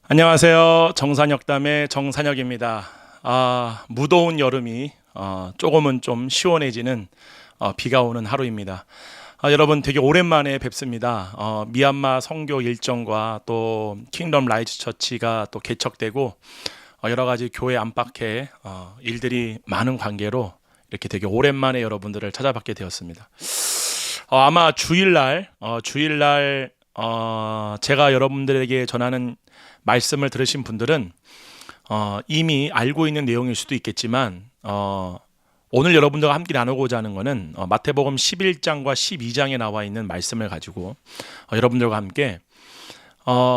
안녕하세요. 정산역담의 정산역입니다. 무더운 여름이 조금은 좀 시원해지는 비가 오는 하루입니다. 여러분 되게 오랜만에 뵙습니다. 미얀마 선교 일정과 또 킹덤 라이츠 처치가 또 개척되고 여러 가지 교회 안팎의 일들이 많은 관계로 이렇게 되게 오랜만에 여러분들을 찾아뵙게 되었습니다. 아마 주일날 제가 여러분들에게 전하는 말씀을 들으신 분들은 이미 알고 있는 내용일 수도 있겠지만 오늘 여러분들과 함께 나누고자 하는 것은 마태복음 11장과 12장에 나와 있는 말씀을 가지고 여러분들과 함께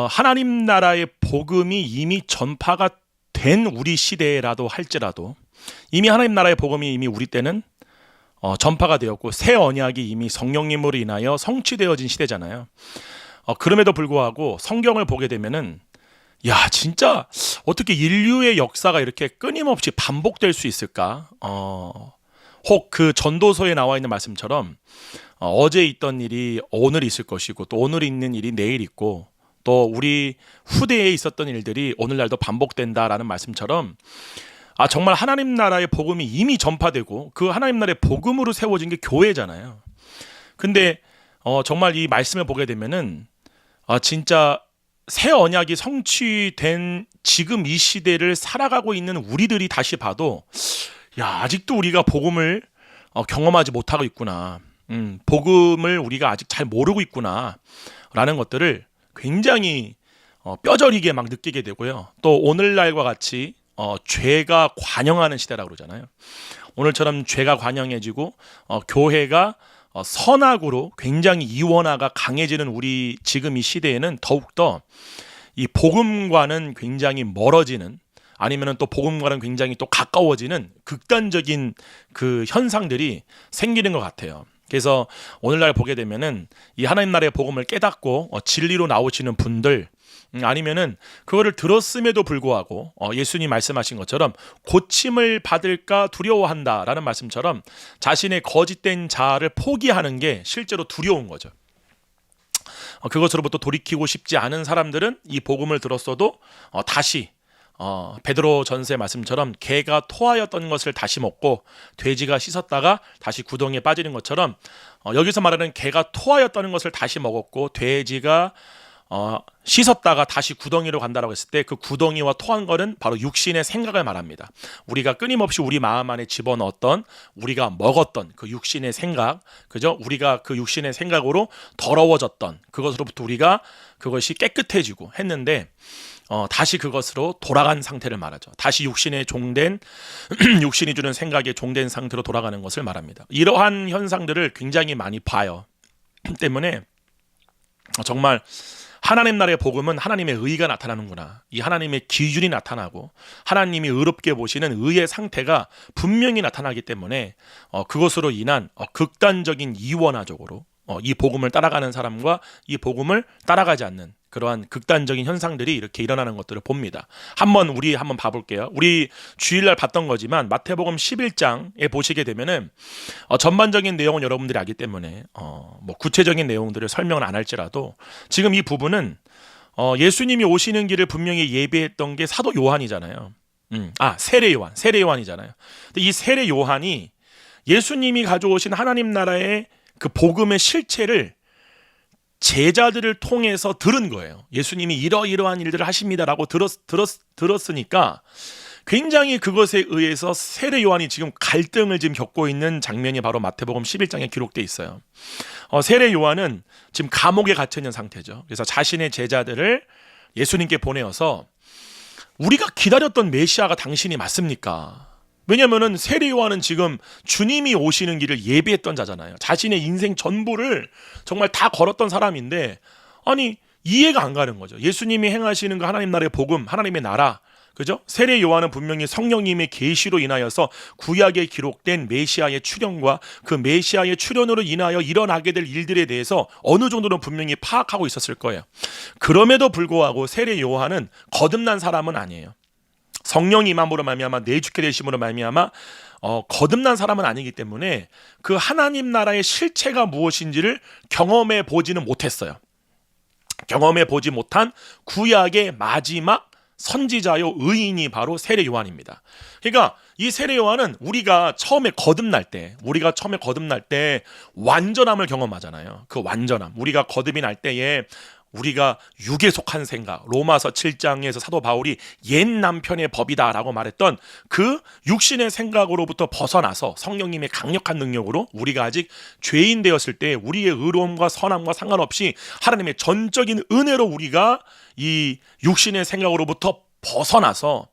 하나님 나라의 복음이 이미 전파가 된 우리 시대라도 할지라도 이미 하나님 나라의 복음이 이미 우리 때는 전파가 되었고 새 언약이 이미 성령님으로 인하여 성취되어진 시대잖아요. 그럼에도 불구하고 성경을 보게 되면은 진짜 어떻게 인류의 역사가 이렇게 끊임없이 반복될 수 있을까? 혹 그 전도서에 나와 있는 말씀처럼 어제 있던 일이 오늘 있을 것이고 또 오늘 있는 일이 내일 있고 또 우리 후대에 있었던 일들이 오늘날도 반복된다라는 말씀처럼 정말 하나님 나라의 복음이 이미 전파되고 그 하나님 나라의 복음으로 세워진 게 교회잖아요. 근데 정말 이 말씀을 보게 되면은 진짜 새 언약이 성취된 지금 이 시대를 살아가고 있는 우리들이 다시 봐도 아직도 우리가 복음을 경험하지 못하고 있구나. 복음을 우리가 아직 잘 모르고 있구나 라는 것들을 굉장히 뼈저리게 막 느끼게 되고요. 또 오늘날과 같이 죄가 관영하는 시대라고 그러잖아요. 오늘처럼 죄가 관영해지고 교회가 선악으로 굉장히 이원화가 강해지는 우리 지금 이 시대에는 더욱더 이 복음과는 굉장히 멀어지는 아니면은 또 복음과는 굉장히 또 가까워지는 극단적인 그 현상들이 생기는 것 같아요. 그래서 오늘날 보게 되면은 이 하나님 나라의 복음을 깨닫고 진리로 나오시는 분들 아니면은 그거를 들었음에도 불구하고 예수님 말씀하신 것처럼 고침을 받을까 두려워한다라는 말씀처럼 자신의 거짓된 자아를 포기하는 게 실제로 두려운 거죠. 그것으로부터 돌이키고 싶지 않은 사람들은 이 복음을 들었어도 다시 베드로 전서의 말씀처럼 개가 토하였던 것을 다시 먹고 돼지가 씻었다가 다시 구덩이에 빠지는 것처럼 여기서 말하는 개가 토하였다는 것을 다시 먹었고 돼지가 씻었다가 다시 구덩이로 간다라고 했을 때 그 구덩이와 토한 거는 바로 육신의 생각을 말합니다. 우리가 끊임없이 우리 마음 안에 집어넣었던 우리가 먹었던 그 육신의 생각, 그죠? 우리가 그 육신의 생각으로 더러워졌던 그것으로부터 우리가 그것이 깨끗해지고 했는데 다시 그것으로 돌아간 상태를 말하죠. 다시 육신에 종된 육신이 주는 생각에 종된 상태로 돌아가는 것을 말합니다. 이러한 현상들을 굉장히 많이 봐요. 때문에 정말 하나님 나라의 복음은 하나님의 의가 나타나는구나. 이 하나님의 기준이 나타나고 하나님이 의롭게 보시는 의의 상태가 분명히 나타나기 때문에 그것으로 인한 극단적인 이원화적으로 이 복음을 따라가는 사람과 이 복음을 따라가지 않는 그러한 극단적인 현상들이 이렇게 일어나는 것들을 봅니다. 우리 한번 봐볼게요. 우리 주일날 봤던 거지만 마태복음 11장에 보시게 되면은 전반적인 내용은 여러분들이 알기 때문에 뭐 구체적인 내용들을 설명을 안 할지라도 지금 이 부분은 예수님이 오시는 길을 분명히 예비했던 게 사도 요한이잖아요. 세례 요한이잖아요. 근데 이 세례 요한이 예수님이 가져오신 하나님 나라의 그 복음의 실체를 제자들을 통해서 들은 거예요. 예수님이 이러이러한 일들을 하십니다라고 들었으니까 굉장히 그것에 의해서 세례 요한이 지금 갈등을 지금 겪고 있는 장면이 바로 마태복음 11장에 기록되어 있어요. 세례 요한은 지금 감옥에 갇혀 있는 상태죠. 그래서 자신의 제자들을 예수님께 보내어서 우리가 기다렸던 메시아가 당신이 맞습니까? 왜냐면은 세례 요한은 지금 주님이 오시는 길을 예비했던 자잖아요. 자신의 인생 전부를 정말 다 걸었던 사람인데 이해가 안 가는 거죠. 예수님이 행하시는 그 하나님 나라의 복음, 하나님의 나라, 그죠? 세례 요한은 분명히 성령님의 계시로 인하여서 구약에 기록된 메시아의 출현과 그 메시아의 출현으로 인하여 일어나게 될 일들에 대해서 어느 정도는 분명히 파악하고 있었을 거예요. 그럼에도 불구하고 세례 요한은 거듭난 사람은 아니에요. 성령 임함으로 말미암아 내주케 되심으로 말미암아 거듭난 사람은 아니기 때문에 그 하나님 나라의 실체가 무엇인지를 경험해 보지는 못했어요. 경험해 보지 못한 구약의 마지막 선지자요 의인이 바로 세례 요한입니다. 그러니까 이 세례 요한은 우리가 처음에 거듭날 때 완전함을 경험하잖아요. 그 완전함. 우리가 거듭이 날 때에 우리가 육에 속한 생각, 로마서 7장에서 사도 바울이 옛 남편의 법이다라고 말했던 그 육신의 생각으로부터 벗어나서 성령님의 강력한 능력으로 우리가 아직 죄인 되었을 때 우리의 의로움과 선함과 상관없이 하나님의 전적인 은혜로 우리가 이 육신의 생각으로부터 벗어나서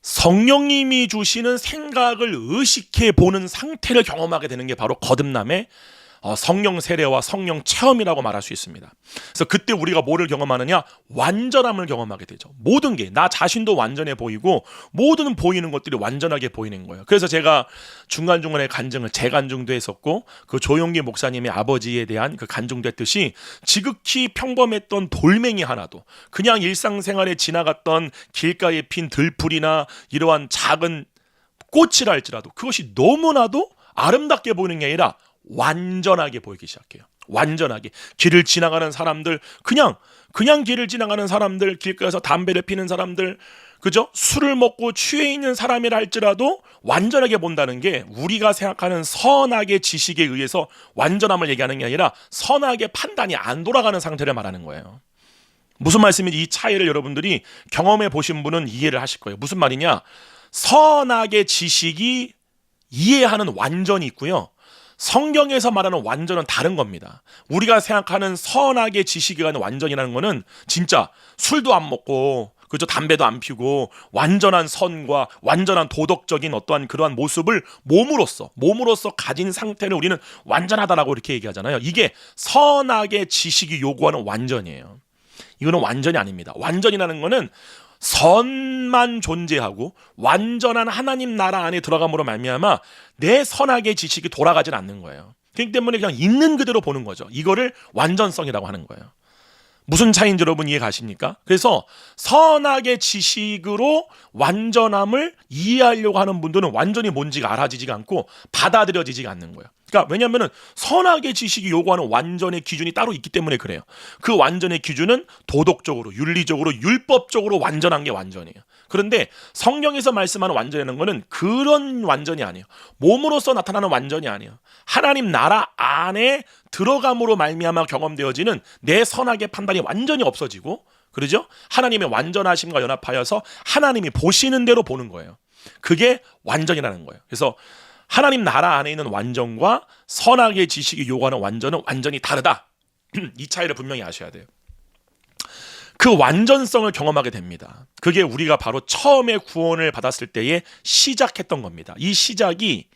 성령님이 주시는 생각을 의식해 보는 상태를 경험하게 되는 게 바로 거듭남의 성령 세례와 성령 체험이라고 말할 수 있습니다. 그래서 그때 우리가 뭐를 경험하느냐? 완전함을 경험하게 되죠. 모든 게 나 자신도 완전해 보이고 모든 보이는 것들이 완전하게 보이는 거예요. 그래서 제가 중간중간에 간증을 재간증도 했었고 그 조용기 목사님의 아버지에 대한 그 간증도 했듯이 지극히 평범했던 돌멩이 하나도 그냥 일상생활에 지나갔던 길가에 핀 들풀이나 이러한 작은 꽃이라 할지라도 그것이 너무나도 아름답게 보이는 게 아니라 완전하게 보이기 시작해요. 완전하게 길을 지나가는 사람들, 그냥 길을 지나가는 사람들, 길가에서 담배를 피는 사람들, 그죠? 술을 먹고 취해 있는 사람이라 할지라도 완전하게 본다는 게 우리가 생각하는 선악의 지식에 의해서 완전함을 얘기하는 게 아니라 선악의 판단이 안 돌아가는 상태를 말하는 거예요. 무슨 말씀인지 이 차이를 여러분들이 경험해 보신 분은 이해를 하실 거예요. 무슨 말이냐? 선악의 지식이 이해하는 완전이 있고요. 성경에서 말하는 완전은 다른 겁니다. 우리가 생각하는 선악의 지식에 관한 완전이라는 거는 진짜 술도 안 먹고 그죠? 담배도 안 피고 완전한 선과 완전한 도덕적인 어떠한 그러한 모습을 몸으로써 가진 상태를 우리는 완전하다라고 이렇게 얘기하잖아요. 이게 선악의 지식이 요구하는 완전이에요. 이거는 완전이 아닙니다. 완전이라는 거는 선만 존재하고 완전한 하나님 나라 안에 들어감으로 말미암아 내 선악의 지식이 돌아가진 않는 거예요. 그렇기 때문에 그냥 있는 그대로 보는 거죠. 이거를 완전성이라고 하는 거예요. 무슨 차이인지 여러분 이해 가십니까? 그래서 선악의 지식으로 완전함을 이해하려고 하는 분들은 완전히 뭔지가 알아지지가 않고 받아들여지지가 않는 거예요. 그러니까 왜냐하면 선악의 지식이 요구하는 완전의 기준이 따로 있기 때문에 그래요. 그 완전의 기준은 도덕적으로, 윤리적으로, 율법적으로 완전한 게 완전이에요. 그런데 성경에서 말씀하는 완전이라는 거는 그런 완전이 아니에요. 몸으로서 나타나는 완전이 아니에요. 하나님 나라 안에 들어감으로 말미암아 경험되어지는 내 선악의 판단이 완전히 없어지고, 그러죠? 하나님의 완전하심과 연합하여서 하나님이 보시는 대로 보는 거예요. 그게 완전이라는 거예요. 그래서 하나님 나라 안에 있는 완전과 선악의 지식이 요구하는 완전은 완전히 다르다. 이 차이를 분명히 아셔야 돼요. 그 완전성을 경험하게 됩니다. 그게 우리가 바로 처음에 구원을 받았을 때에 시작했던 겁니다. 이 시작이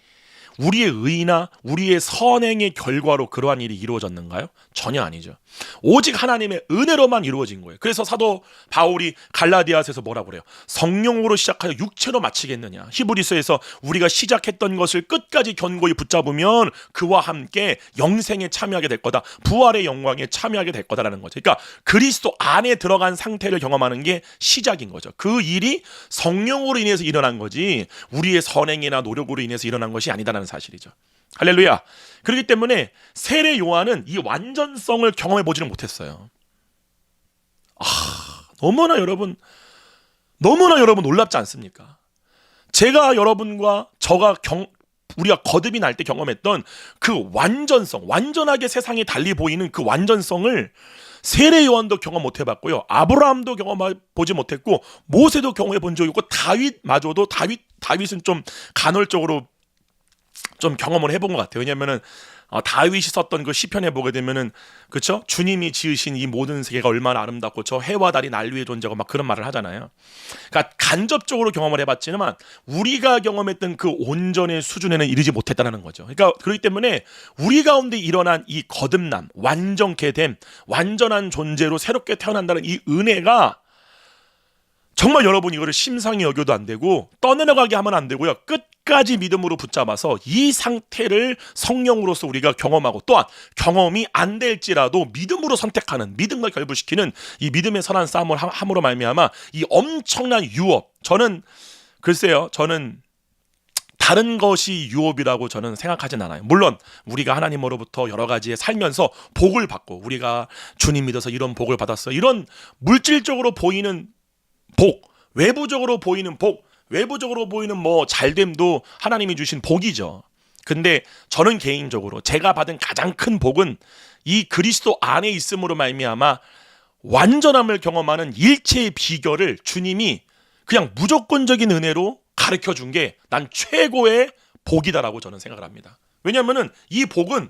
우리의 의나 우리의 선행의 결과로 그러한 일이 이루어졌는가요? 전혀 아니죠. 오직 하나님의 은혜로만 이루어진 거예요. 그래서 사도 바울이 갈라디아서에서 뭐라고 그래요? 성령으로 시작하여 육체로 마치겠느냐. 히브리서에서 우리가 시작했던 것을 끝까지 견고히 붙잡으면 그와 함께 영생에 참여하게 될 거다. 부활의 영광에 참여하게 될 거다라는 거죠. 그러니까 그리스도 안에 들어간 상태를 경험하는 게 시작인 거죠. 그 일이 성령으로 인해서 일어난 거지 우리의 선행이나 노력으로 인해서 일어난 것이 아니다라는 사실이죠. 할렐루야. 그렇기 때문에 세례 요한은 이 완전성을 경험해 보지는 못했어요. 너무나 여러분 놀랍지 않습니까? 제가 여러분과 우리가 거듭이 날 때 경험했던 그 완전성, 완전하게 세상이 달리 보이는 그 완전성을 세례 요한도 경험 못 해봤고요. 아브라함도 경험해 보지 못했고 모세도 경험해 본 적이 없고 다윗마저도 다윗은 좀 간헐적으로 좀 경험을 해본 것 같아요. 왜냐면은 다윗이 썼던 그 시편에 보게 되면은 그렇죠? 주님이 지으신 이 모든 세계가 얼마나 아름답고 저 해와 달이 날 위에 존재하고 막 그런 말을 하잖아요. 그러니까 간접적으로 경험을 해봤지만 우리가 경험했던 그 온전의 수준에는 이르지 못했다는 거죠. 그러니까 그렇기 때문에 우리 가운데 일어난 이 거듭남, 완전케 됨, 완전한 존재로 새롭게 태어난다는 이 은혜가 정말 여러분 이거를 심상히 여겨도 안 되고 떠내려가게 하면 안 되고요. 끝까지 믿음으로 붙잡아서 이 상태를 성령으로서 우리가 경험하고 또한 경험이 안 될지라도 믿음으로 선택하는, 믿음과 결부시키는 이 믿음의 선한 싸움을 함으로 말미암아 이 엄청난 유업. 저는 다른 것이 유업이라고 저는 생각하진 않아요. 물론 우리가 하나님으로부터 여러 가지에 살면서 복을 받고 우리가 주님 믿어서 이런 복을 받았어, 이런 물질적으로 보이는 복, 외부적으로 보이는 복, 외부적으로 보이는 뭐 잘됨도 하나님이 주신 복이죠. 근데 저는 개인적으로 제가 받은 가장 큰 복은 이 그리스도 안에 있음으로 말미암아 완전함을 경험하는 일체의 비결을 주님이 그냥 무조건적인 은혜로 가르쳐 준 게 난 최고의 복이다라고 저는 생각을 합니다. 왜냐하면은 이 복은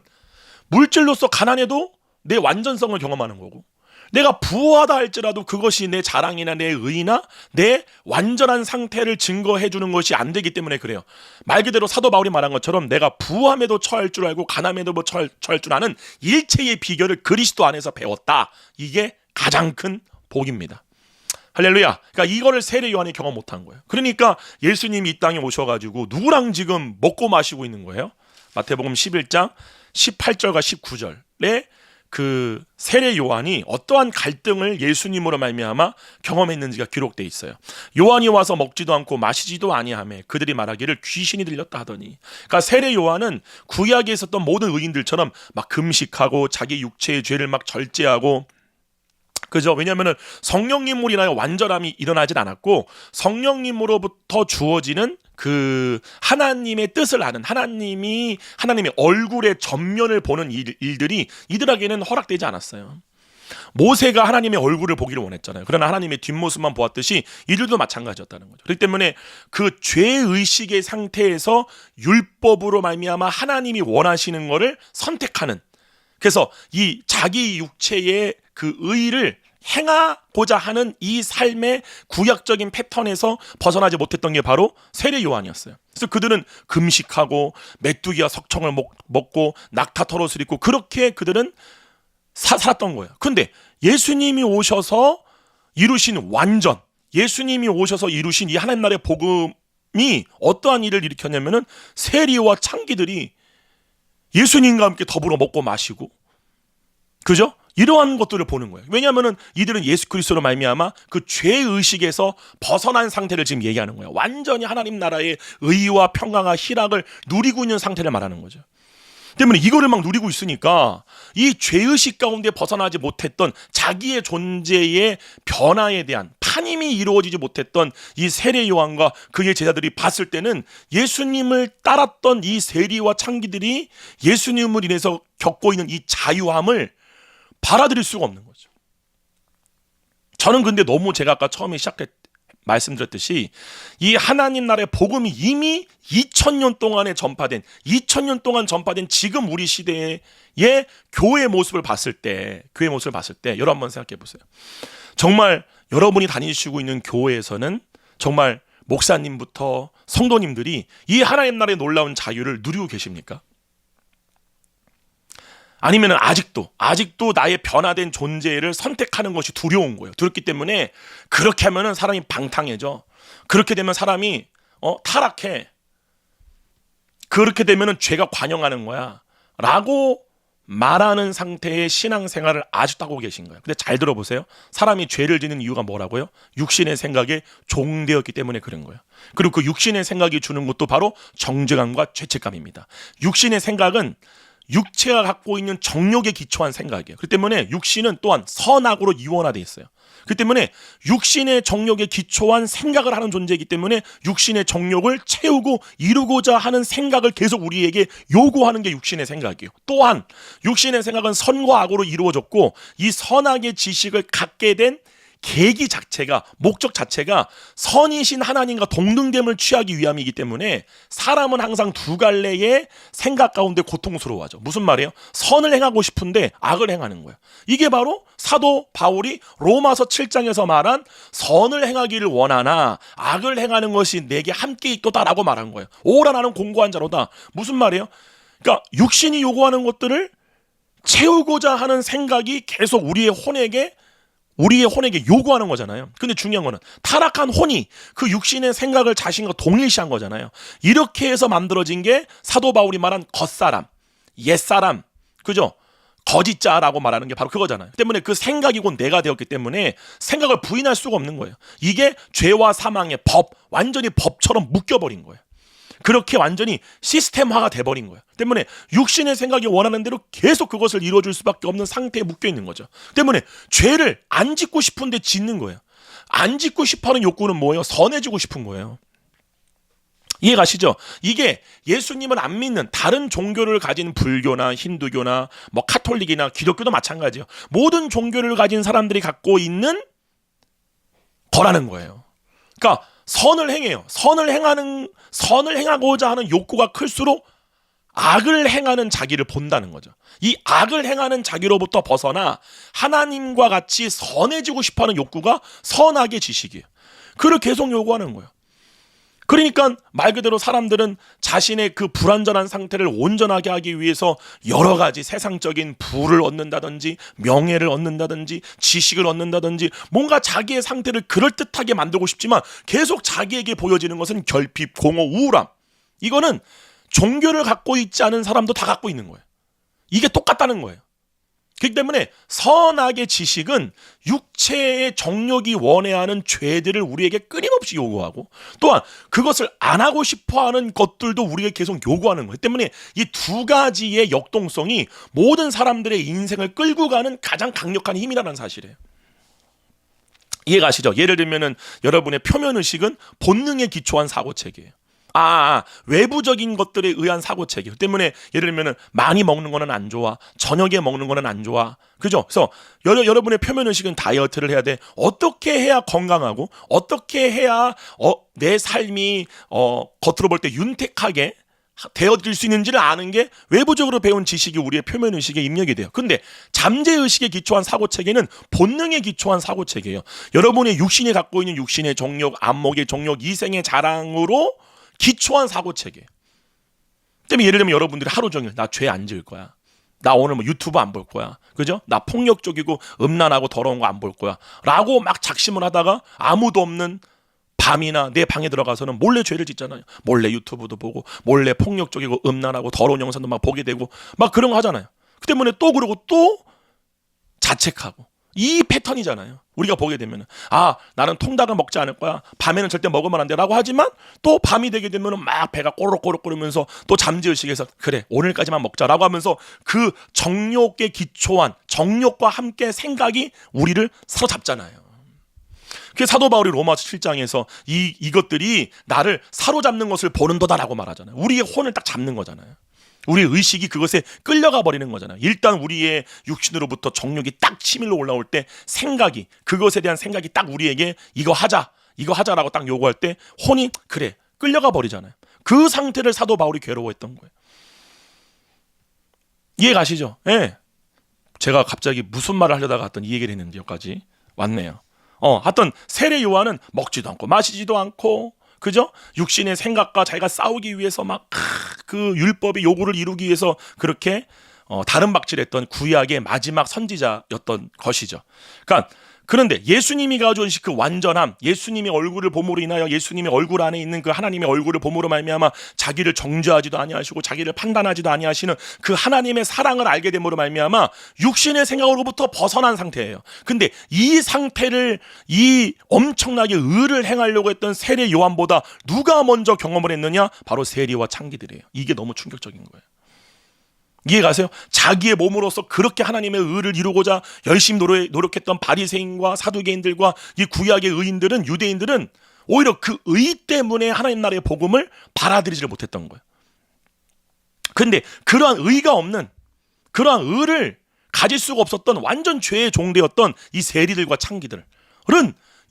물질로서 가난해도 내 완전성을 경험하는 거고, 내가 부하다 할지라도 그것이 내 자랑이나 내 의나 내 완전한 상태를 증거해 주는 것이 안 되기 때문에 그래요. 말 그대로 사도 바울이 말한 것처럼 내가 부함에도 처할 줄 알고 가난에도 뭐 처할 줄 아는 일체의 비결을 그리스도 안에서 배웠다. 이게 가장 큰 복입니다. 할렐루야. 그러니까 이거를 세례 요한이 경험 못한 거예요. 그러니까 예수님이 이 땅에 오셔가지고 누구랑 지금 먹고 마시고 있는 거예요? 마태복음 11장 18절과 19절에 그 세례 요한이 어떠한 갈등을 예수님으로 말미암아 경험했는지가 기록되어 있어요. 요한이 와서 먹지도 않고 마시지도 아니하며 그들이 말하기를 귀신이 들렸다 하더니. 그러니까 세례 요한은 구약에 있었던 모든 의인들처럼 막 금식하고 자기 육체의 죄를 막 절제하고, 그죠? 왜냐하면 성령님으로 인하여 완전함이 일어나진 않았고, 성령님으로부터 주어지는 그 하나님의 뜻을 아는, 하나님의 얼굴의 전면을 보는 일들이 이들에게는 허락되지 않았어요. 모세가 하나님의 얼굴을 보기를 원했잖아요. 그러나 하나님의 뒷모습만 보았듯이 이들도 마찬가지였다는 거죠. 그렇기 때문에 그 죄의식의 상태에서 율법으로 말미암아 하나님이 원하시는 것을 선택하는, 그래서 이 자기 육체의 그 의를 행하고자 하는 이 삶의 구약적인 패턴에서 벗어나지 못했던 게 바로 세례 요한이었어요. 그래서 그들은 금식하고 메뚜기와 석청을 먹고 낙타털옷을 입고 그렇게 그들은 살았던 거예요. 근데 예수님이 오셔서 이루신 완전, 예수님이 오셔서 이루신 이 하나님 나라의 복음이 어떠한 일을 일으켰냐면은 세리와 창기들이 예수님과 함께 더불어 먹고 마시고, 그죠? 이러한 것들을 보는 거예요. 왜냐하면은 이들은 예수 그리스도로 말미암아 그 죄의식에서 벗어난 상태를 지금 얘기하는 거예요. 완전히 하나님 나라의 의와 평강과 희락을 누리고 있는 상태를 말하는 거죠. 때문에 이거를 막 누리고 있으니까 이 죄의식 가운데 벗어나지 못했던 자기의 존재의 변화에 대한 판임이 이루어지지 못했던 이 세례 요한과 그의 제자들이 봤을 때는 예수님을 따랐던 이 세리와 창기들이 예수님을 인해서 겪고 있는 이 자유함을 받아들일 수가 없는 거죠. 저는 근데 너무 제가 아까 처음에 말씀드렸듯이 이 하나님 나라의 복음이 이미 2000년 동안에 전파된, 2000년 동안 전파된 지금 우리 시대의 교회의 모습을 봤을 때 여러분 한번 생각해 보세요. 정말 여러분이 다니시고 있는 교회에서는 정말 목사님부터 성도님들이 이 하나님 나라의 놀라운 자유를 누리고 계십니까? 아니면 아직도 나의 변화된 존재를 선택하는 것이 두려운 거예요. 두렵기 때문에 그렇게 하면은 사람이 방탕해져. 그렇게 되면 사람이 타락해. 그렇게 되면은 죄가 관영하는 거야. 라고 말하는 상태의 신앙생활을 아직도 하고 계신 거예요. 근데 잘 들어보세요. 사람이 죄를 지는 이유가 뭐라고요? 육신의 생각에 종되었기 때문에 그런 거예요. 그리고 그 육신의 생각이 주는 것도 바로 정죄감과 죄책감입니다. 육신의 생각은 육체가 갖고 있는 정욕에 기초한 생각이에요. 그렇기 때문에 육신은 또한 선악으로 이원화되어 있어요. 그렇기 때문에 육신의 정욕에 기초한 생각을 하는 존재이기 때문에 육신의 정욕을 채우고 이루고자 하는 생각을 계속 우리에게 요구하는 게 육신의 생각이에요. 또한 육신의 생각은 선과 악으로 이루어졌고 이 선악의 지식을 갖게 된 계기 자체가, 목적 자체가 선이신 하나님과 동등됨을 취하기 위함이기 때문에 사람은 항상 두 갈래의 생각 가운데 고통스러워하죠. 무슨 말이에요? 선을 행하고 싶은데 악을 행하는 거예요. 이게 바로 사도 바울이 로마서 7장에서 말한 선을 행하기를 원하나 악을 행하는 것이 내게 함께 있도다라고 말한 거예요. 오라 나는 공고한 자로다. 무슨 말이에요? 그러니까 육신이 요구하는 것들을 채우고자 하는 생각이 계속 우리의 혼에게 요구하는 거잖아요. 근데 중요한 거는 타락한 혼이 그 육신의 생각을 자신과 동일시한 거잖아요. 이렇게 해서 만들어진 게 사도 바울이 말한 겉사람, 옛사람, 그죠? 거짓자라고 말하는 게 바로 그거잖아요. 때문에 그 생각이 곧 내가 되었기 때문에 생각을 부인할 수가 없는 거예요. 이게 죄와 사망의 법, 완전히 법처럼 묶여버린 거예요. 그렇게 완전히 시스템화가 돼버린 거예요. 때문에 육신의 생각이 원하는 대로 계속 그것을 이루어줄 수밖에 없는 상태에 묶여 있는 거죠. 때문에 죄를 안 짓고 싶은데 짓는 거예요. 안 짓고 싶어하는 욕구는 뭐예요? 선해지고 싶은 거예요. 이해가시죠? 이게 예수님을 안 믿는 다른 종교를 가진 불교나 힌두교나 뭐 카톨릭이나 기독교도 마찬가지예요. 모든 종교를 가진 사람들이 갖고 있는 거라는 거예요. 그러니까 선을 행해요. 선을 행하고자 하는 욕구가 클수록 악을 행하는 자기를 본다는 거죠. 이 악을 행하는 자기로부터 벗어나 하나님과 같이 선해지고 싶어하는 욕구가 선악의 지식이에요. 그걸 계속 요구하는 거예요. 그러니까 말 그대로 사람들은 자신의 그 불완전한 상태를 온전하게 하기 위해서 여러 가지 세상적인 부를 얻는다든지 명예를 얻는다든지 지식을 얻는다든지 뭔가 자기의 상태를 그럴듯하게 만들고 싶지만 계속 자기에게 보여지는 것은 결핍, 공허, 우울함. 이거는 종교를 갖고 있지 않은 사람도 다 갖고 있는 거예요. 이게 똑같다는 거예요. 그렇기 때문에 선악의 지식은 육체의 정욕이 원해하는 죄들을 우리에게 끊임없이 요구하고 또한 그것을 안 하고 싶어하는 것들도 우리에게 계속 요구하는 거예요. 때문에 이 두 가지의 역동성이 모든 사람들의 인생을 끌고 가는 가장 강력한 힘이라는 사실이에요. 이해가시죠? 예를 들면은 여러분의 표면의식은 본능에 기초한 사고체계예요. 외부적인 것들에 의한 사고체계 때문에 예를 들면은 많이 먹는 거는 안 좋아, 저녁에 먹는 거는 안 좋아, 그죠? 그래서 여러분의 표면 의식은 다이어트를 해야 돼. 어떻게 해야 건강하고 어떻게 해야 내 삶이 겉으로 볼 때 윤택하게 되어질 수 있는지를 아는 게 외부적으로 배운 지식이 우리의 표면 의식에 입력이 돼요. 근데 잠재 의식에 기초한 사고 체계는 본능에 기초한 사고 체계예요. 여러분의 육신이 갖고 있는 육신의 정욕, 안목의 정욕, 이생의 자랑으로 기초한 사고체계. 때문에 예를 들면 여러분들이 하루 종일 나 죄 안 지을 거야. 나 오늘 뭐 유튜브 안 볼 거야. 그죠? 나 폭력적이고 음란하고 더러운 거 안 볼 거야. 라고 막 작심을 하다가 아무도 없는 밤이나 내 방에 들어가서는 몰래 죄를 짓잖아요. 몰래 유튜브도 보고 몰래 폭력적이고 음란하고 더러운 영상도 막 보게 되고 막 그런 거 하잖아요. 그 때문에 또 그러고 또 자책하고 이 패턴이잖아요. 우리가 보게 되면 나는 통닭을 먹지 않을 거야. 밤에는 절대 먹으면 안 돼 라고 하지만 또 밤이 되게 되면 막 배가 꼬르륵꼬르륵 거리면서 또 잠재의식에서 그래 오늘까지만 먹자라고 하면서 그 정욕에 기초한 정욕과 함께 생각이 우리를 사로잡잖아요. 그 사도 바울이 로마서 7장에서 이것들이 나를 사로잡는 것을 보는도다라고 말하잖아요. 우리의 혼을 딱 잡는 거잖아요. 우리의 의식이 그것에 끌려가 버리는 거잖아요. 일단 우리의 육신으로부터 정욕이 딱 치밀로 올라올 때 생각이 그것에 대한 생각이 딱 우리에게 이거 하자라고 딱 요구할 때 혼이 그래 끌려가 버리잖아요. 그 상태를 사도 바울이 괴로워했던 거예요. 이해 가시죠? 예. 네. 제가 갑자기 무슨 말을 하려다가 이 얘기를 했는데 여기까지 왔네요. 하여튼 세례 요한은 먹지도 않고 마시지도 않고 그죠? 육신의 생각과 자기가 싸우기 위해서 막 그 율법의 요구를 이루기 위해서 그렇게 다른 박질했던 구약의 마지막 선지자였던 것이죠. 그런데 예수님이 가져오신 그 완전함, 예수님의 얼굴을 봄으로 인하여 예수님의 얼굴 안에 있는 그 하나님의 얼굴을 봄으로 말미암아 자기를 정죄하지도 아니하시고 자기를 판단하지도 아니하시는 그 하나님의 사랑을 알게 됨으로 말미암아 육신의 생각으로부터 벗어난 상태예요. 근데 이 상태를 이 엄청나게 의를 행하려고 했던 세례 요한보다 누가 먼저 경험을 했느냐? 바로 세리와 창기들이에요. 이게 너무 충격적인 거예요. 이해가세요? 자기의 몸으로서 그렇게 하나님의 의를 이루고자 열심히 노력했던 바리새인과 사두개인들과 이 구약의 의인들은 유대인들은 오히려 그 의 때문에 하나님 나라의 복음을 받아들이지를 못했던 거예요. 근데 그러한 의가 없는 그러한 의를 가질 수가 없었던 완전 죄의 종되었던 이 세리들과 창기들은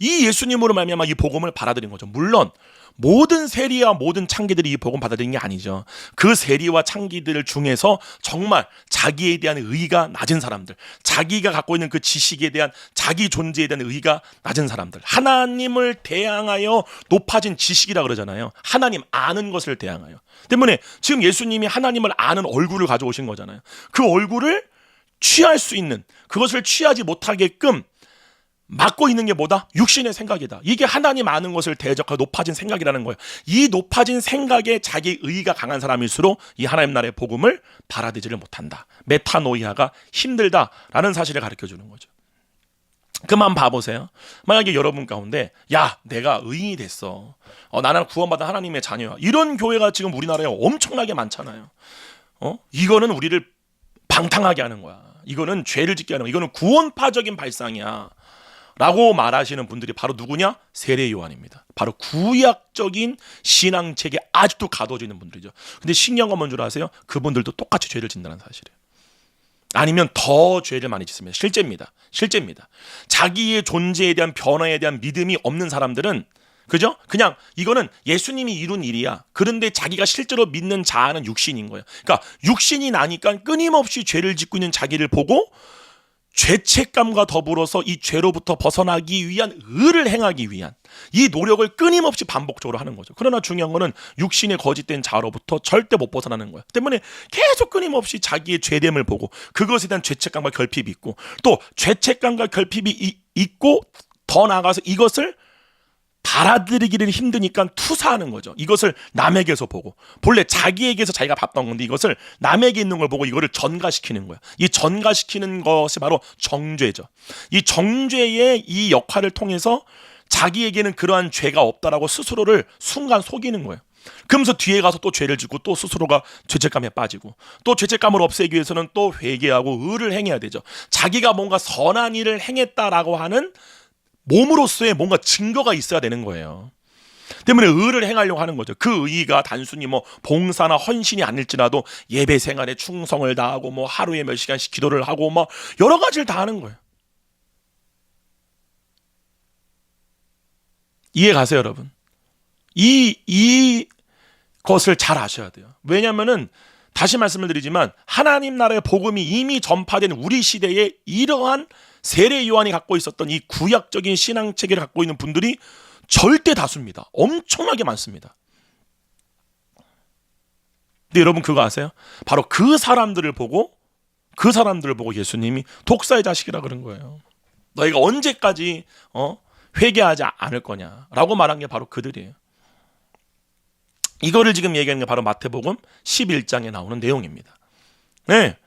이 예수님으로 말미암아 이 복음을 받아들인 거죠. 물론 모든 세리와 모든 창기들이 이 복음 받아들인 게 아니죠. 그 세리와 창기들 중에서 정말 자기에 대한 의의가 낮은 사람들, 자기가 갖고 있는 그 지식에 대한 자기 존재에 대한 의의가 낮은 사람들, 하나님을 대항하여 높아진 지식이라 그러잖아요. 하나님 아는 것을 대항하여. 때문에 지금 예수님이 하나님을 아는 얼굴을 가져오신 거잖아요. 그 얼굴을 취할 수 있는, 그것을 취하지 못하게끔 막고 있는 게 뭐다? 육신의 생각이다. 이게 하나님 아는 것을 대적하고 높아진 생각이라는 거예요. 이 높아진 생각에 자기 의의가 강한 사람일수록 이 하나님 나라의 복음을 받아들이지를 못한다. 메타노이아가 힘들다라는 사실을 가르쳐주는 거죠. 그만 봐보세요. 만약에 여러분 가운데 야 내가 의인이 됐어. 나는 구원받은 하나님의 자녀야. 이런 교회가 지금 우리나라에 엄청나게 많잖아요. 이거는 우리를 방탕하게 하는 거야. 이거는 죄를 짓게 하는 거야. 이거는 구원파적인 발상이야. 라고 말하시는 분들이 바로 누구냐? 세례 요한입니다. 바로 구약적인 신앙책에 아직도 가둬져 있는 분들이죠. 근데 신기한 건 뭔 줄 아세요? 그분들도 똑같이 죄를 짓는다는 사실이에요. 아니면 더 죄를 많이 짓습니다. 실제입니다. 자기의 존재에 대한 변화에 대한 믿음이 없는 사람들은 그죠? 그냥 이거는 예수님이 이룬 일이야. 그런데 자기가 실제로 믿는 자아는 육신인 거예요. 그러니까 육신이 나니까 끊임없이 죄를 짓고 있는 자기를 보고 죄책감과 더불어서 이 죄로부터 벗어나기 위한 의를 행하기 위한 이 노력을 끊임없이 반복적으로 하는 거죠. 그러나 중요한 거는 육신의 거짓된 자로부터 절대 못 벗어나는 거야. 때문에 계속 끊임없이 자기의 죄됨을 보고 그것에 대한 죄책감과 결핍이 있고 또 죄책감과 결핍이 있고 더 나아가서 이것을 받아들이기는 힘드니까 투사하는 거죠. 이것을 남에게서 보고 본래 자기에게서 자기가 봤던 건데 이것을 남에게 있는 걸 보고 이거를 전가시키는 거야. 이 전가시키는 것이 바로 정죄죠. 이 정죄의 이 역할을 통해서 자기에게는 그러한 죄가 없다라고 스스로를 순간 속이는 거예요. 그러면서 뒤에 가서 또 죄를 짓고 또 스스로가 죄책감에 빠지고 또 죄책감을 없애기 위해서는 또 회개하고 의를 행해야 되죠. 자기가 뭔가 선한 일을 행했다라고 하는 몸으로서의 뭔가 증거가 있어야 되는 거예요. 때문에 의를 행하려고 하는 거죠. 그 의가 단순히 뭐 봉사나 헌신이 아닐지라도 예배 생활에 충성을 다하고 뭐 하루에 몇 시간씩 기도를 하고 뭐 여러 가지를 다 하는 거예요. 이해 가세요, 여러분? 이 것을 잘 아셔야 돼요. 왜냐면은 다시 말씀을 드리지만 하나님 나라의 복음이 이미 전파된 우리 시대에 이러한 세례 요한이 갖고 있었던 이 구약적인 신앙 체계를 갖고 있는 분들이 절대 다수입니다. 엄청나게 많습니다. 근데 여러분 그거 아세요? 바로 그 사람들을 보고 예수님이 독사의 자식이라 그런 거예요. 너희가 언제까지 회개하지 않을 거냐라고 말한 게 바로 그들이에요. 이거를 지금 얘기하는 게 바로 마태복음 11장에 나오는 내용입니다. 네.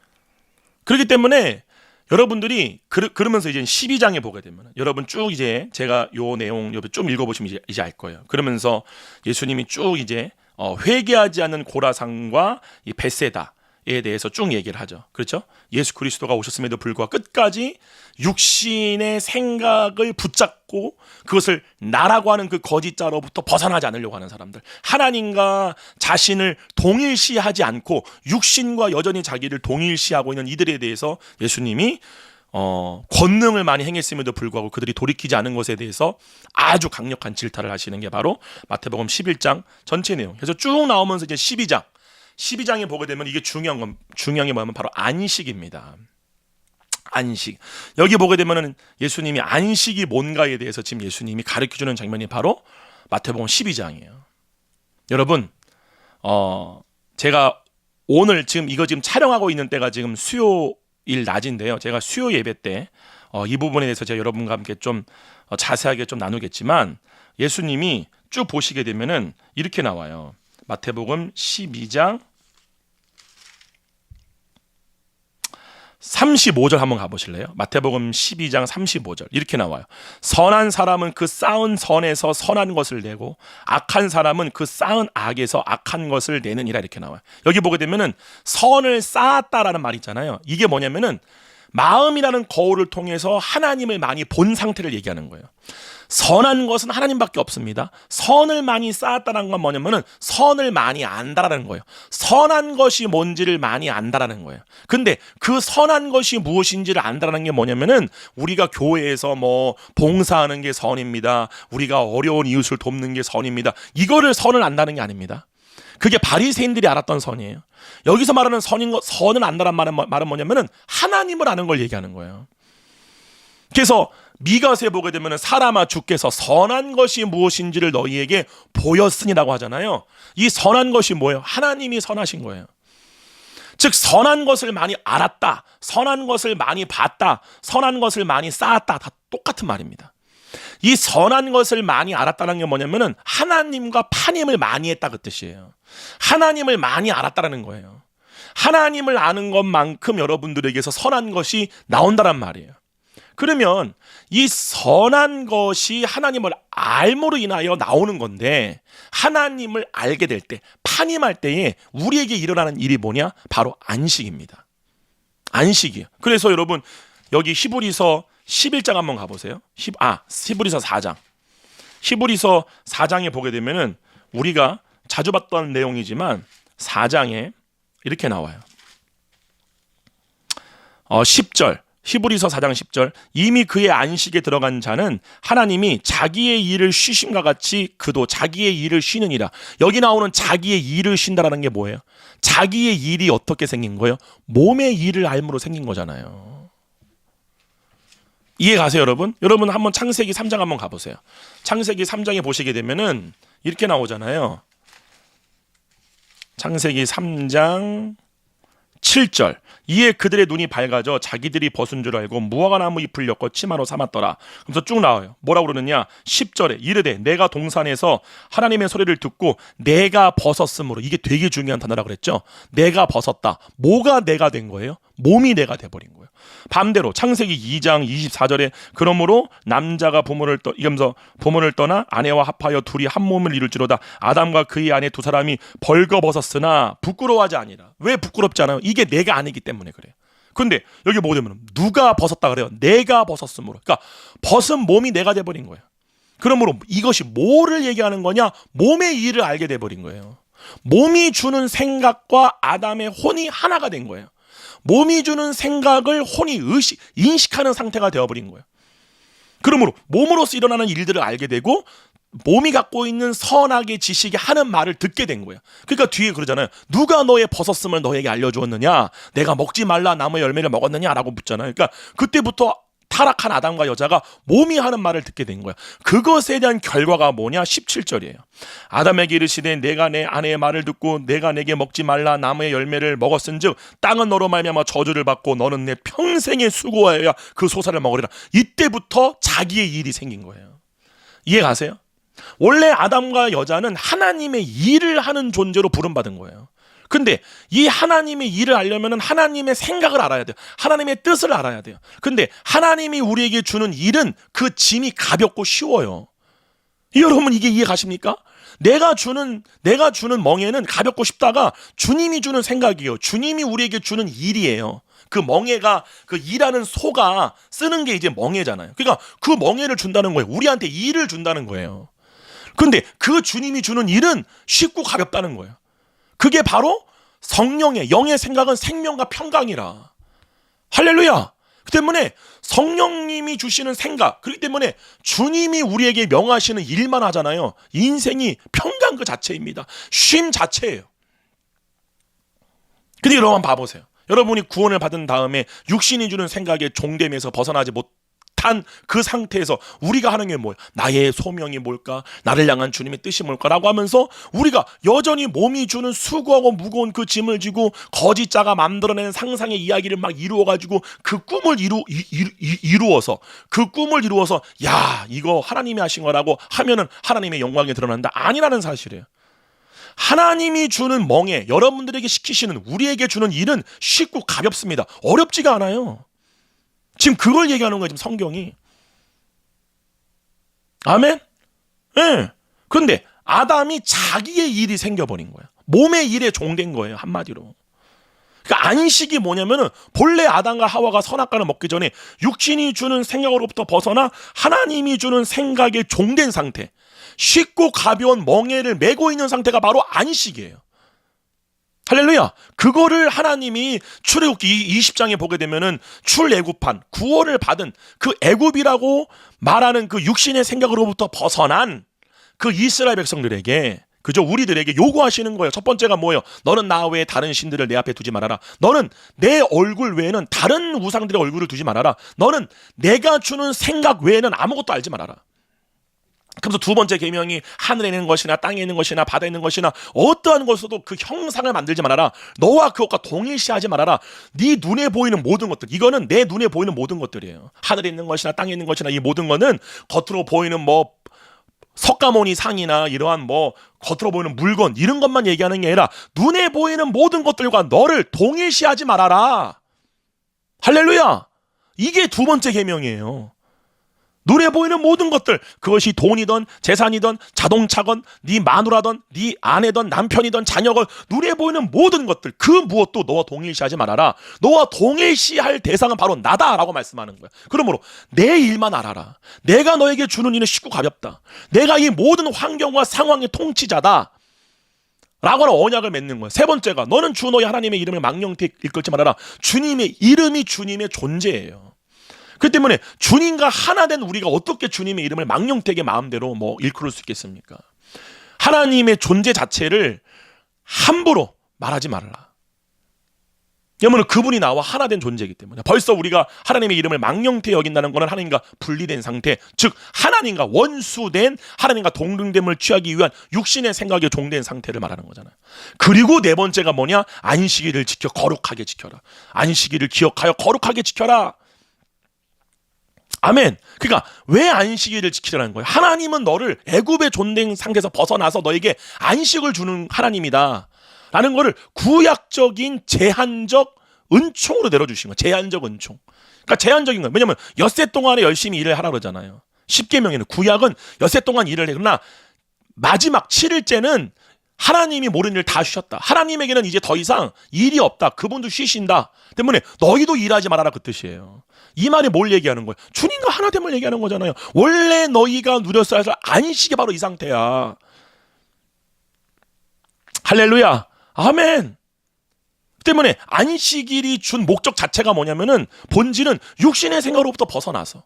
그렇기 때문에 여러분들이 그러면서 이제 12장에 보게 되면 여러분 쭉 이제 제가 요 내용 좀 읽어보시면 이제 알 거예요. 그러면서 예수님이 쭉 이제 회개하지 않는 고라상과 이 벳세다에 대해서 쭉 얘기를 하죠. 그렇죠? 예수 그리스도가 오셨음에도 불구하고 끝까지 육신의 생각을 붙잡고 그것을 나라고 하는 그 거짓자로부터 벗어나지 않으려고 하는 사람들, 하나님과 자신을 동일시하지 않고 육신과 여전히 자기를 동일시하고 있는 이들에 대해서 예수님이 권능을 많이 행했음에도 불구하고 그들이 돌이키지 않은 것에 대해서 아주 강력한 질타를 하시는 게 바로 마태복음 11장 전체 내용. 그래서 쭉 나오면서 이제 12장에 보게 되면 이게 중요한 게 뭐냐면 바로 안식입니다. 안식. 여기 보게 되면은 예수님이 안식이 뭔가에 대해서 지금 예수님이 가르쳐주는 장면이 바로 마태복음 12장이에요. 여러분, 제가 오늘 지금 촬영하고 있는 때가 지금 수요일 낮인데요. 제가 수요 예배 때 이 부분에 대해서 제가 여러분과 함께 좀 자세하게 좀 나누겠지만 예수님이 쭉 보시게 되면은 이렇게 나와요. 마태복음 12장 35절 한번 가보실래요? 마태복음 12장 35절 이렇게 나와요. 선한 사람은 그 쌓은 선에서 선한 것을 내고 악한 사람은 그 쌓은 악에서 악한 것을 내느니라 이렇게 나와요. 여기 보게 되면은 선을 쌓았다라는 말이 있잖아요. 이게 뭐냐면은 마음이라는 거울을 통해서 하나님을 많이 본 상태를 얘기하는 거예요. 선한 것은 하나님밖에 없습니다. 선을 많이 쌓았다는 건 뭐냐면은 선을 많이 안다라는 거예요. 선한 것이 뭔지를 많이 안다라는 거예요. 근데 그 선한 것이 무엇인지를 안다라는 게 뭐냐면은 우리가 교회에서 뭐 봉사하는 게 선입니다. 우리가 어려운 이웃을 돕는 게 선입니다. 이거를 선을 안다는 게 아닙니다. 그게 바리새인들이 알았던 선이에요. 여기서 말하는 선을 안다란 말은 뭐냐면은 하나님을 아는 걸 얘기하는 거예요. 그래서 미가서에 보게 되면 사람아 주께서 선한 것이 무엇인지를 너희에게 보였으니라고 하잖아요. 이 선한 것이 뭐예요? 하나님이 선하신 거예요. 즉 선한 것을 많이 알았다, 선한 것을 많이 봤다, 선한 것을 많이 쌓았다, 다 똑같은 말입니다. 이 선한 것을 많이 알았다는 게 뭐냐면은 하나님과 파임을 많이 했다 그 뜻이에요. 하나님을 많이 알았다라는 거예요. 하나님을 아는 것만큼 여러분들에게서 선한 것이 나온다란 말이에요. 그러면 이 선한 것이 하나님을 알므로 인하여 나오는 건데, 하나님을 알게 될 때, 판임할 때에 우리에게 일어나는 일이 뭐냐? 바로 안식입니다. 안식이에요. 그래서 여러분 여기 히브리서 11장 한번 가보세요. 히브리서 4장. 히브리서 4장에 보게 되면은 우리가 자주 봤던 내용이지만 4장에 이렇게 나와요. 10절. 히브리서 4장 10절. 이미 그의 안식에 들어간 자는 하나님이 자기의 일을 쉬심과 같이 그도 자기의 일을 쉬느니라. 여기 나오는 자기의 일을 쉰다라는 게 뭐예요? 자기의 일이 어떻게 생긴 거예요? 몸의 일을 알므로 생긴 거잖아요. 이해 가세요, 여러분? 여러분 한번 창세기 3장 한번 가보세요. 창세기 3장에 보시게 되면은 이렇게 나오잖아요. 창세기 3장 7절. 이에 그들의 눈이 밝아져 자기들이 벗은 줄 알고 무화과나무 잎을 엮어 치마로 삼았더라. 그래서 쭉 나와요. 뭐라고 그러느냐? 10절에 이르되 내가 동산에서 하나님의 소리를 듣고 내가 벗었으므로. 이게 되게 중요한 단어라고 그랬죠. 내가 벗었다. 뭐가 내가 된 거예요? 몸이 내가 돼버린 거예요. 반대로 창세기 2장 24절에 그러므로 남자가 부모를 떠나 아내와 합하여 둘이 한 몸을 이룰지로다. 아담과 그의 아내 두 사람이 벌거벗었으나 부끄러워하지 아니라. 왜 부끄럽지 않아요? 이게 내가 아니기 때문에 그래요. 근데 여기 보게 되면 누가 벗었다 그래요? 내가 벗었으므로. 그러니까 벗은 몸이 내가 돼버린 거예요. 그러므로 이것이 뭐를 얘기하는 거냐? 몸의 일을 알게 돼버린 거예요. 몸이 주는 생각과 아담의 혼이 하나가 된 거예요. 몸이 주는 생각을 혼이 인식하는 상태가 되어버린 거예요. 그러므로 몸으로서 일어나는 일들을 알게 되고 몸이 갖고 있는 선악의 지식이 하는 말을 듣게 된 거예요. 그러니까 뒤에 그러잖아요. 누가 너의 벗었음을 너에게 알려주었느냐? 내가 먹지 말라 나무의 열매를 먹었느냐? 라고 묻잖아요. 그러니까 그때부터 타락한 아담과 여자가 몸이 하는 말을 듣게 된 거야. 그것에 대한 결과가 뭐냐? 17절이에요. 아담에게 이르시되 내가 내 아내의 말을 듣고 내가 내게 먹지 말라 나무의 열매를 먹었은즉 땅은 너로 말미암아 저주를 받고 너는 내 평생에 수고하여야 그 소사를 먹으리라. 이때부터 자기의 일이 생긴 거예요. 이해 가세요? 원래 아담과 여자는 하나님의 일을 하는 존재로 부름받은 거예요. 근데 이 하나님의 일을 알려면 하나님의 생각을 알아야 돼요. 하나님의 뜻을 알아야 돼요. 근데 하나님이 우리에게 주는 일은 그 짐이 가볍고 쉬워요. 여러분 이게 이해 가십니까? 내가 주는 멍에는 가볍고 쉽다가 주님이 주는 생각이에요. 주님이 우리에게 주는 일이에요. 그 멍에가 그 일하는 소가 쓰는 게 이제 멍에잖아요. 그러니까 그 멍에를 준다는 거예요. 우리한테 일을 준다는 거예요. 근데 그 주님이 주는 일은 쉽고 가볍다는 거예요. 그게 바로 성령의 영의 생각은 생명과 평강이라. 할렐루야. 그 때문에 성령님이 주시는 생각, 그렇기 때문에 주님이 우리에게 명하시는 일만 하잖아요. 인생이 평강 그 자체입니다. 쉼 자체예요. 근데 여러분 한번 봐보세요. 여러분이 구원을 받은 다음에 육신이 주는 생각에 종됨에서 벗어나지 못한 그 상태에서 우리가 하는 게 뭐예요? 나의 소명이 뭘까? 나를 향한 주님의 뜻이 뭘까라고 하면서 우리가 여전히 몸이 주는 수고하고 무거운 그 짐을 지고 거짓자가 만들어낸 상상의 이야기를 막 이루어가지고 그 꿈을 이루어서 야 이거 하나님이 하신 거라고 하면은 하나님의 영광이 드러난다. 아니라는 사실이에요. 하나님이 주는 멍에 여러분들에게 시키시는 우리에게 주는 일은 쉽고 가볍습니다. 어렵지가 않아요. 지금 그걸 얘기하는 거예요, 지금 성경이. 아멘? 예. 네. 그런데 아담이 자기의 일이 생겨버린 거예요. 몸의 일에 종된 거예요, 한마디로. 그러니까 안식이 뭐냐면은 본래 아담과 하와가 선악과를 먹기 전에 육신이 주는 생각으로부터 벗어나 하나님이 주는 생각에 종된 상태. 쉽고 가벼운 멍에를 메고 있는 상태가 바로 안식이에요. 할렐루야. 그거를 하나님이 출애굽기 20장에 보게 되면은 출애굽한 구원을 받은 그 애굽이라고 말하는 그 육신의 생각으로부터 벗어난 그 이스라엘 백성들에게 그죠? 우리들에게 요구하시는 거예요. 첫 번째가 뭐예요? 너는 나 외에 다른 신들을 내 앞에 두지 말아라. 너는 내 얼굴 외에는 다른 우상들의 얼굴을 두지 말아라. 너는 내가 주는 생각 외에는 아무것도 알지 말아라. 그래서 두 번째 계명이 하늘에 있는 것이나 땅에 있는 것이나 바다에 있는 것이나 어떠한 것에서도 그 형상을 만들지 말아라. 너와 그것과 동일시하지 말아라. 네 눈에 보이는 모든 것들, 이거는 내 눈에 보이는 모든 것들이에요. 하늘에 있는 것이나 땅에 있는 것이나 이 모든 거는 겉으로 보이는 뭐 석가모니 상이나 이러한 뭐 겉으로 보이는 물건 이런 것만 얘기하는 게 아니라 눈에 보이는 모든 것들과 너를 동일시하지 말아라. 할렐루야. 이게 두 번째 계명이에요. 눈에 보이는 모든 것들, 그것이 돈이든 재산이든 자동차건 네 마누라든 네 아내든 남편이든 자녀건 눈에 보이는 모든 것들 그 무엇도 너와 동일시하지 말아라. 너와 동일시할 대상은 바로 나다라고 말씀하는 거야. 그러므로 내 일만 알아라. 내가 너에게 주는 일은 쉽고 가볍다. 내가 이 모든 환경과 상황의 통치자다 라고 하는 언약을 맺는 거야. 세 번째가 너는 주 너희 하나님의 이름을 망령되이 일컬지 말아라. 주님의 이름이 주님의 존재예요. 그 때문에 주님과 하나 된 우리가 어떻게 주님의 이름을 망령되게 마음대로 일컬을 수 있겠습니까? 하나님의 존재 자체를 함부로 말하지 말아라. 왜냐하면 그분이 나와 하나 된 존재이기 때문에 벌써 우리가 하나님의 이름을 망령되이 여긴다는 것은 하나님과 분리된 상태, 즉 하나님과 원수된 하나님과 동등됨을 취하기 위한 육신의 생각에 종된 상태를 말하는 거잖아요. 그리고 네 번째가 뭐냐? 안식일을 지켜 거룩하게 지켜라. 안식일을 기억하여 거룩하게 지켜라. 아멘. 그러니까 왜 안식일을 지키라는 거예요? 하나님은 너를 애굽의 존된 상태에서 벗어나서 너에게 안식을 주는 하나님이다 라는 거를 구약적인 제한적 은총으로 내려주신 거예요. 제한적 은총. 그러니까 제한적인 거예요. 왜냐하면 엿새 동안에 열심히 일을 하라 그러잖아요. 십계명에는 구약은 엿새 동안 일을 해. 그러나 마지막 7일째는 하나님이 모든 일을 다 쉬셨다. 하나님에게는 이제 더 이상 일이 없다. 그분도 쉬신다. 때문에 너희도 일하지 말아라 그 뜻이에요. 이 말이 뭘 얘기하는 거예요? 주님과 하나됨을 얘기하는 거잖아요. 원래 너희가 누렸어야 할 안식이 바로 이 상태야. 할렐루야. 아멘. 때문에 안식일이 준 목적 자체가 뭐냐면은 본질은 육신의 생각으로부터 벗어나서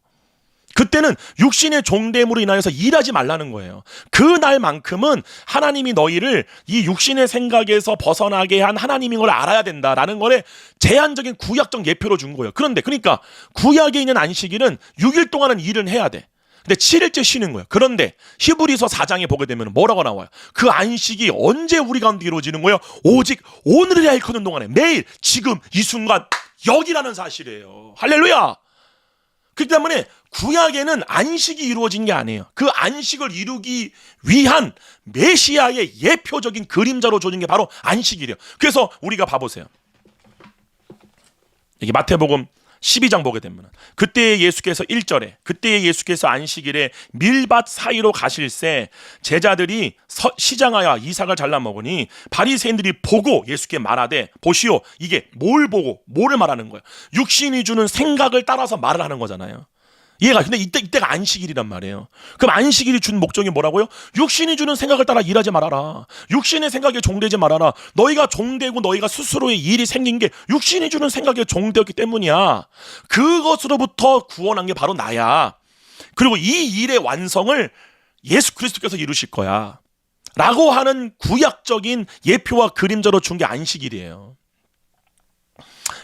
그때는 육신의 종됨으로 인하여서 일하지 말라는 거예요. 그날만큼은 하나님이 너희를 이 육신의 생각에서 벗어나게 한 하나님인 걸 알아야 된다라는 거에 제한적인 구약적 예표로 준 거예요. 그런데 그러니까 구약에 있는 안식일은 6일 동안은 일은 해야 돼. 근데 7일째 쉬는 거예요. 그런데 히브리서 4장에 보게 되면 뭐라고 나와요? 그 안식이 언제 우리 가운데 이루어지는 거예요? 오직 오늘이라 일컫는 동안에 매일 지금 이 순간 여기라는 사실이에요. 할렐루야. 그렇기 때문에 구약에는 안식이 이루어진 게 아니에요. 그 안식을 이루기 위한 메시아의 예표적인 그림자로 줘진 게 바로 안식이래요. 그래서 우리가 봐보세요. 여기 마태복음 12장 보게 되면 그때에 예수께서 1절에 그때에 예수께서 안식일에 밀밭 사이로 가실새 제자들이 시장하여 이삭을 잘라 먹으니 바리새인들이 보고 예수께 말하되 보시오. 이게 뭘 보고 뭐를 말하는 거예요? 육신이 주는 생각을 따라서 말을 하는 거잖아요. 얘가 근데 이때가 안식일이란 말이에요. 그럼 안식일이 준 목적이 뭐라고요? 육신이 주는 생각을 따라 일하지 말아라. 육신의 생각에 종되지 말아라. 너희가 종되고 너희가 스스로의 일이 생긴 게 육신이 주는 생각에 종되었기 때문이야. 그것으로부터 구원한 게 바로 나야. 그리고 이 일의 완성을 예수 그리스도께서 이루실 거야 라고 하는 구약적인 예표와 그림자로 준 게 안식일이에요.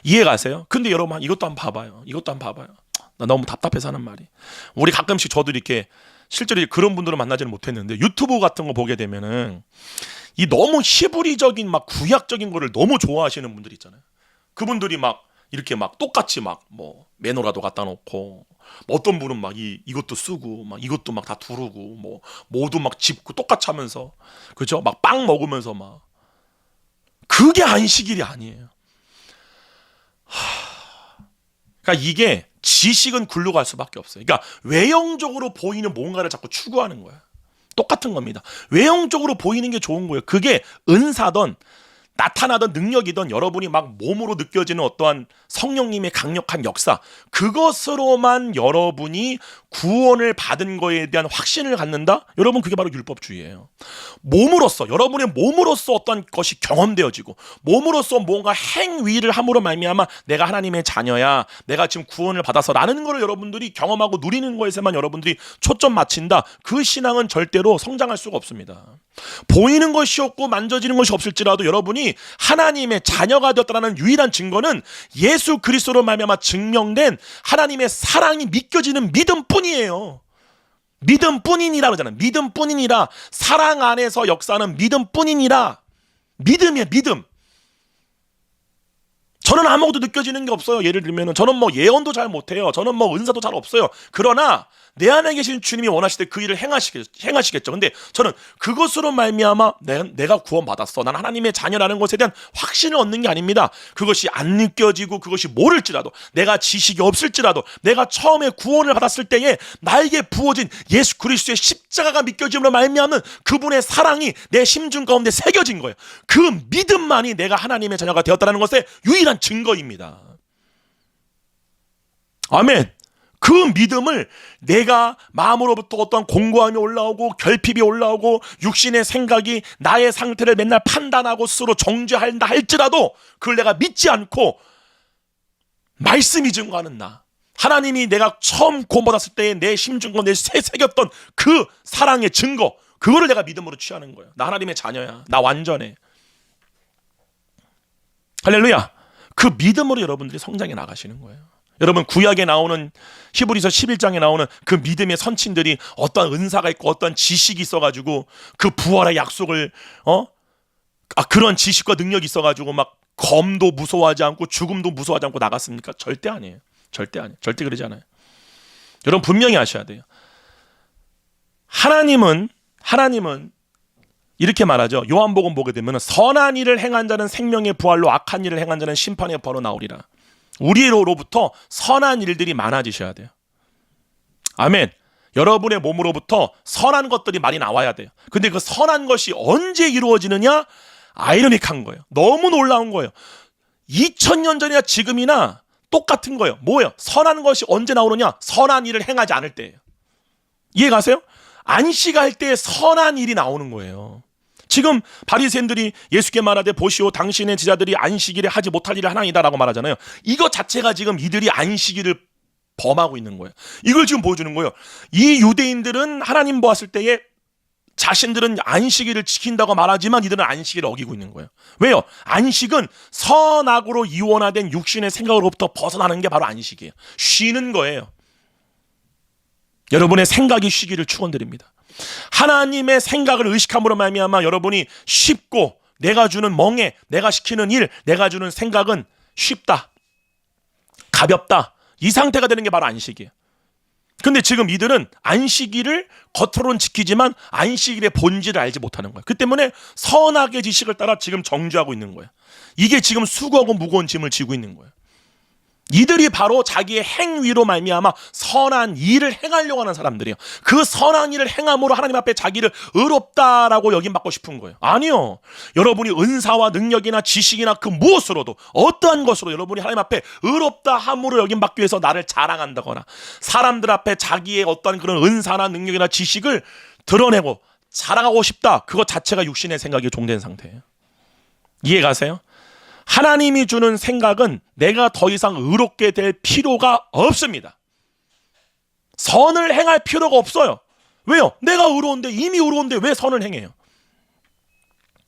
이해가세요? 근데 여러분 이것도 한번 봐봐요. 나 너무 답답해서 하는 말이. 우리 가끔씩 저도 이렇게 실제로 그런 분들을 만나지는 못했는데 유튜브 같은 거 보게 되면은 이 너무 히브리적인 막 구약적인 거를 너무 좋아하시는 분들 있잖아요. 그분들이 막 이렇게 막 똑같이 막 매너라도 갖다 놓고 어떤 분은 막 이것도 쓰고 막 이것도 막 다 두르고 모두 막 짚고 똑같이 하면서 그죠? 막 빵 먹으면서 막 그게 안식일이 아니에요. 그러니까 이게 지식은 굴러갈 수밖에 없어요. 그러니까 외형적으로 보이는 뭔가를 자꾸 추구하는 거야. 똑같은 겁니다. 외형적으로 보이는 게 좋은 거예요. 그게 은사든 나타나던 능력이든 여러분이 막 몸으로 느껴지는 어떠한 성령님의 강력한 역사, 그것으로만 여러분이 구원을 받은 거에 대한 확신을 갖는다? 여러분 그게 바로 율법주의예요. 몸으로써 여러분의 몸으로써 어떤 것이 경험되어지고 몸으로써 뭔가 행위를 함으로 말미암아 내가 하나님의 자녀야, 내가 지금 구원을 받아서라는 걸 여러분들이 경험하고 누리는 것에만 여러분들이 초점 맞춘다. 그 신앙은 절대로 성장할 수가 없습니다. 보이는 것이 없고 만져지는 것이 없을지라도 여러분이 하나님의 자녀가 되었다는 유일한 증거는 예수 그리스도로 말미암아 증명된 하나님의 사랑이 믿겨지는 믿음뿐이에요. 믿음뿐이니라 그러잖아요. 믿음뿐이니라. 사랑 안에서 역사는 믿음뿐이니라. 믿음이에요. 믿음. 저는 아무것도 느껴지는 게 없어요. 예를 들면 저는 예언도 잘 못해요. 저는 은사도 잘 없어요. 그러나 내 안에 계신 주님이 원하실 때 그 일을 행하시겠죠. 근데 저는 그것으로 말미암아 내가 구원받았어, 난 하나님의 자녀라는 것에 대한 확신을 얻는 게 아닙니다. 그것이 안 느껴지고 그것이 모를지라도, 내가 지식이 없을지라도, 내가 처음에 구원을 받았을 때에 나에게 부어진 예수 그리스도의 십자가가 믿겨짐으로 말미암은 그분의 사랑이 내 심중 가운데 새겨진 거예요. 그 믿음만이 내가 하나님의 자녀가 되었다는 것의 유일한 증거입니다. 아멘. 그 믿음을 내가 마음으로부터 어떠한 공고함이 올라오고 결핍이 올라오고 육신의 생각이 나의 상태를 맨날 판단하고 스스로 정죄한다 할지라도 그걸 내가 믿지 않고 말씀이 증거하는 나, 하나님이 내가 처음 구원받았을 때에 내 심중 가운데 새겼던 그 사랑의 증거, 그거를 내가 믿음으로 취하는 거예요. 나 하나님의 자녀야, 나 완전해. 할렐루야. 그 믿음으로 여러분들이 성장해 나가시는 거예요. 여러분, 구약에 나오는 히브리서 11장에 나오는 그 믿음의 선친들이 어떠한 은사가 있고 어떠한 지식이 있어가지고 그 부활의 약속을 그런 지식과 능력이 있어가지고 막 검도 무서워하지 않고 죽음도 무서워하지 않고 나갔습니까? 절대 아니에요. 절대 아니에요. 절대 그러지 않아요. 여러분 분명히 아셔야 돼요. 하나님은 이렇게 말하죠. 요한복음 보게 되면 선한 일을 행한 자는 생명의 부활로, 악한 일을 행한 자는 심판의 벌로 나오리라. 우리로부터 선한 일들이 많아지셔야 돼요. 아멘. 여러분의 몸으로부터 선한 것들이 많이 나와야 돼요. 근데 그 선한 것이 언제 이루어지느냐? 아이러닉한 거예요. 너무 놀라운 거예요. 2000년 전이나 지금이나 똑같은 거예요. 뭐예요? 선한 것이 언제 나오느냐? 선한 일을 행하지 않을 때예요. 이해 가세요? 안식할 때 선한 일이 나오는 거예요. 지금 바리새인들이 예수께 말하되 보시오, 당신의 제자들이 안식일에 하지 못할 일을 하나이다라고 말하잖아요. 이거 자체가 지금 이들이 안식일을 범하고 있는 거예요. 이걸 지금 보여주는 거예요. 이 유대인들은 하나님 보았을 때에 자신들은 안식일을 지킨다고 말하지만 이들은 안식일을 어기고 있는 거예요. 왜요? 안식은 선악으로 이원화된 육신의 생각으로부터 벗어나는 게 바로 안식이에요. 쉬는 거예요. 여러분의 생각이 쉬기를 축원드립니다. 하나님의 생각을 의식함으로 말미암아 여러분이 쉽고, 내가 주는 멍에, 내가 시키는 일, 내가 주는 생각은 쉽다, 가볍다, 이 상태가 되는 게 바로 안식이에요. 근데 지금 이들은 안식일을 겉으로는 지키지만 안식일의 본질을 알지 못하는 거예요. 그 때문에 선악의 지식을 따라 지금 정죄하고 있는 거예요. 이게 지금 수고하고 무거운 짐을 지고 있는 거예요. 이들이 바로 자기의 행위로 말미암아 선한 일을 행하려고 하는 사람들이에요. 그 선한 일을 행함으로 하나님 앞에 자기를 의롭다라고 여김받고 싶은 거예요. 아니요. 여러분이 은사와 능력이나 지식이나 그 무엇으로도, 어떠한 것으로 여러분이 하나님 앞에 의롭다 함으로 여김받기 위해서 나를 자랑한다거나 사람들 앞에 자기의 어떠한 그런 은사나 능력이나 지식을 드러내고 자랑하고 싶다, 그것 자체가 육신의 생각이 종된 상태예요. 이해 가세요? 하나님이 주는 생각은 내가 더 이상 의롭게 될 필요가 없습니다. 선을 행할 필요가 없어요. 왜요? 내가 의로운데, 이미 의로운데 왜 선을 행해요?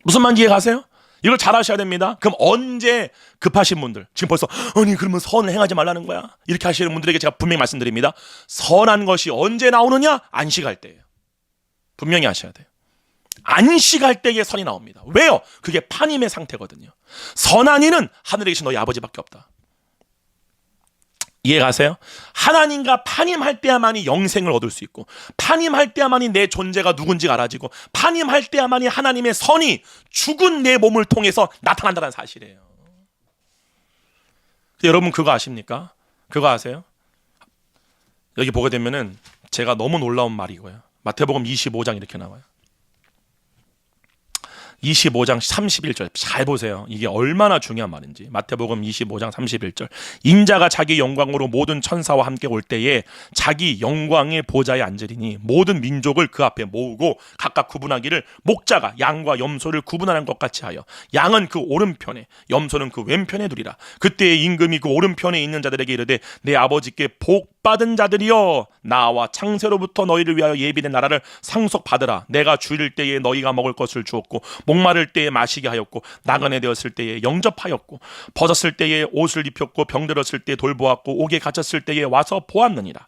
무슨 말인지 이해 가세요? 이걸 잘 아셔야 됩니다. 그럼 언제 급하신 분들, 지금 벌써 아니 그러면 선을 행하지 말라는 거야, 이렇게 하시는 분들에게 제가 분명히 말씀드립니다. 선한 것이 언제 나오느냐? 안식할 때예요. 분명히 아셔야 돼요. 안식할 때에 선이 나옵니다. 왜요? 그게 파님의 상태거든요. 선한 이는 하늘에 계신 너희 아버지밖에 없다. 이해 가세요? 하나님과 파님할 때야만이 영생을 얻을 수 있고, 파님할 때야만이 내 존재가 누군지가 알아지고, 파님할 때야만이 하나님의 선이 죽은 내 몸을 통해서 나타난다는 사실이에요. 여러분 그거 아십니까? 그거 아세요? 여기 보게 되면은 제가 너무 놀라운 말이고요. 마태복음 25장 이렇게 나와요. 25장 31절 잘 보세요. 이게 얼마나 중요한 말인지. 마태복음 25장 31절. 인자가 자기 영광으로 모든 천사와 함께 올 때에 자기 영광의 보좌에 앉으리니 모든 민족을 그 앞에 모으고 각각 구분하기를 목자가 양과 염소를 구분하는 것 같이 하여 양은 그 오른편에 염소는 그 왼편에 두리라. 그때에 임금이 그 오른편에 있는 자들에게 이르되 내 아버지께 복 받은 자들이여, 나와 창세로부터 너희를 위하여 예비된 나라를 상속받으라. 내가 줄일 때에 너희가 먹을 것을 주었고, 목마를 때에 마시게 하였고, 나그네 되었을 때에 영접하였고, 벗었을 때에 옷을 입혔고, 병들었을 때에 돌보았고, 옥에 갇혔을 때에 와서 보았느니라.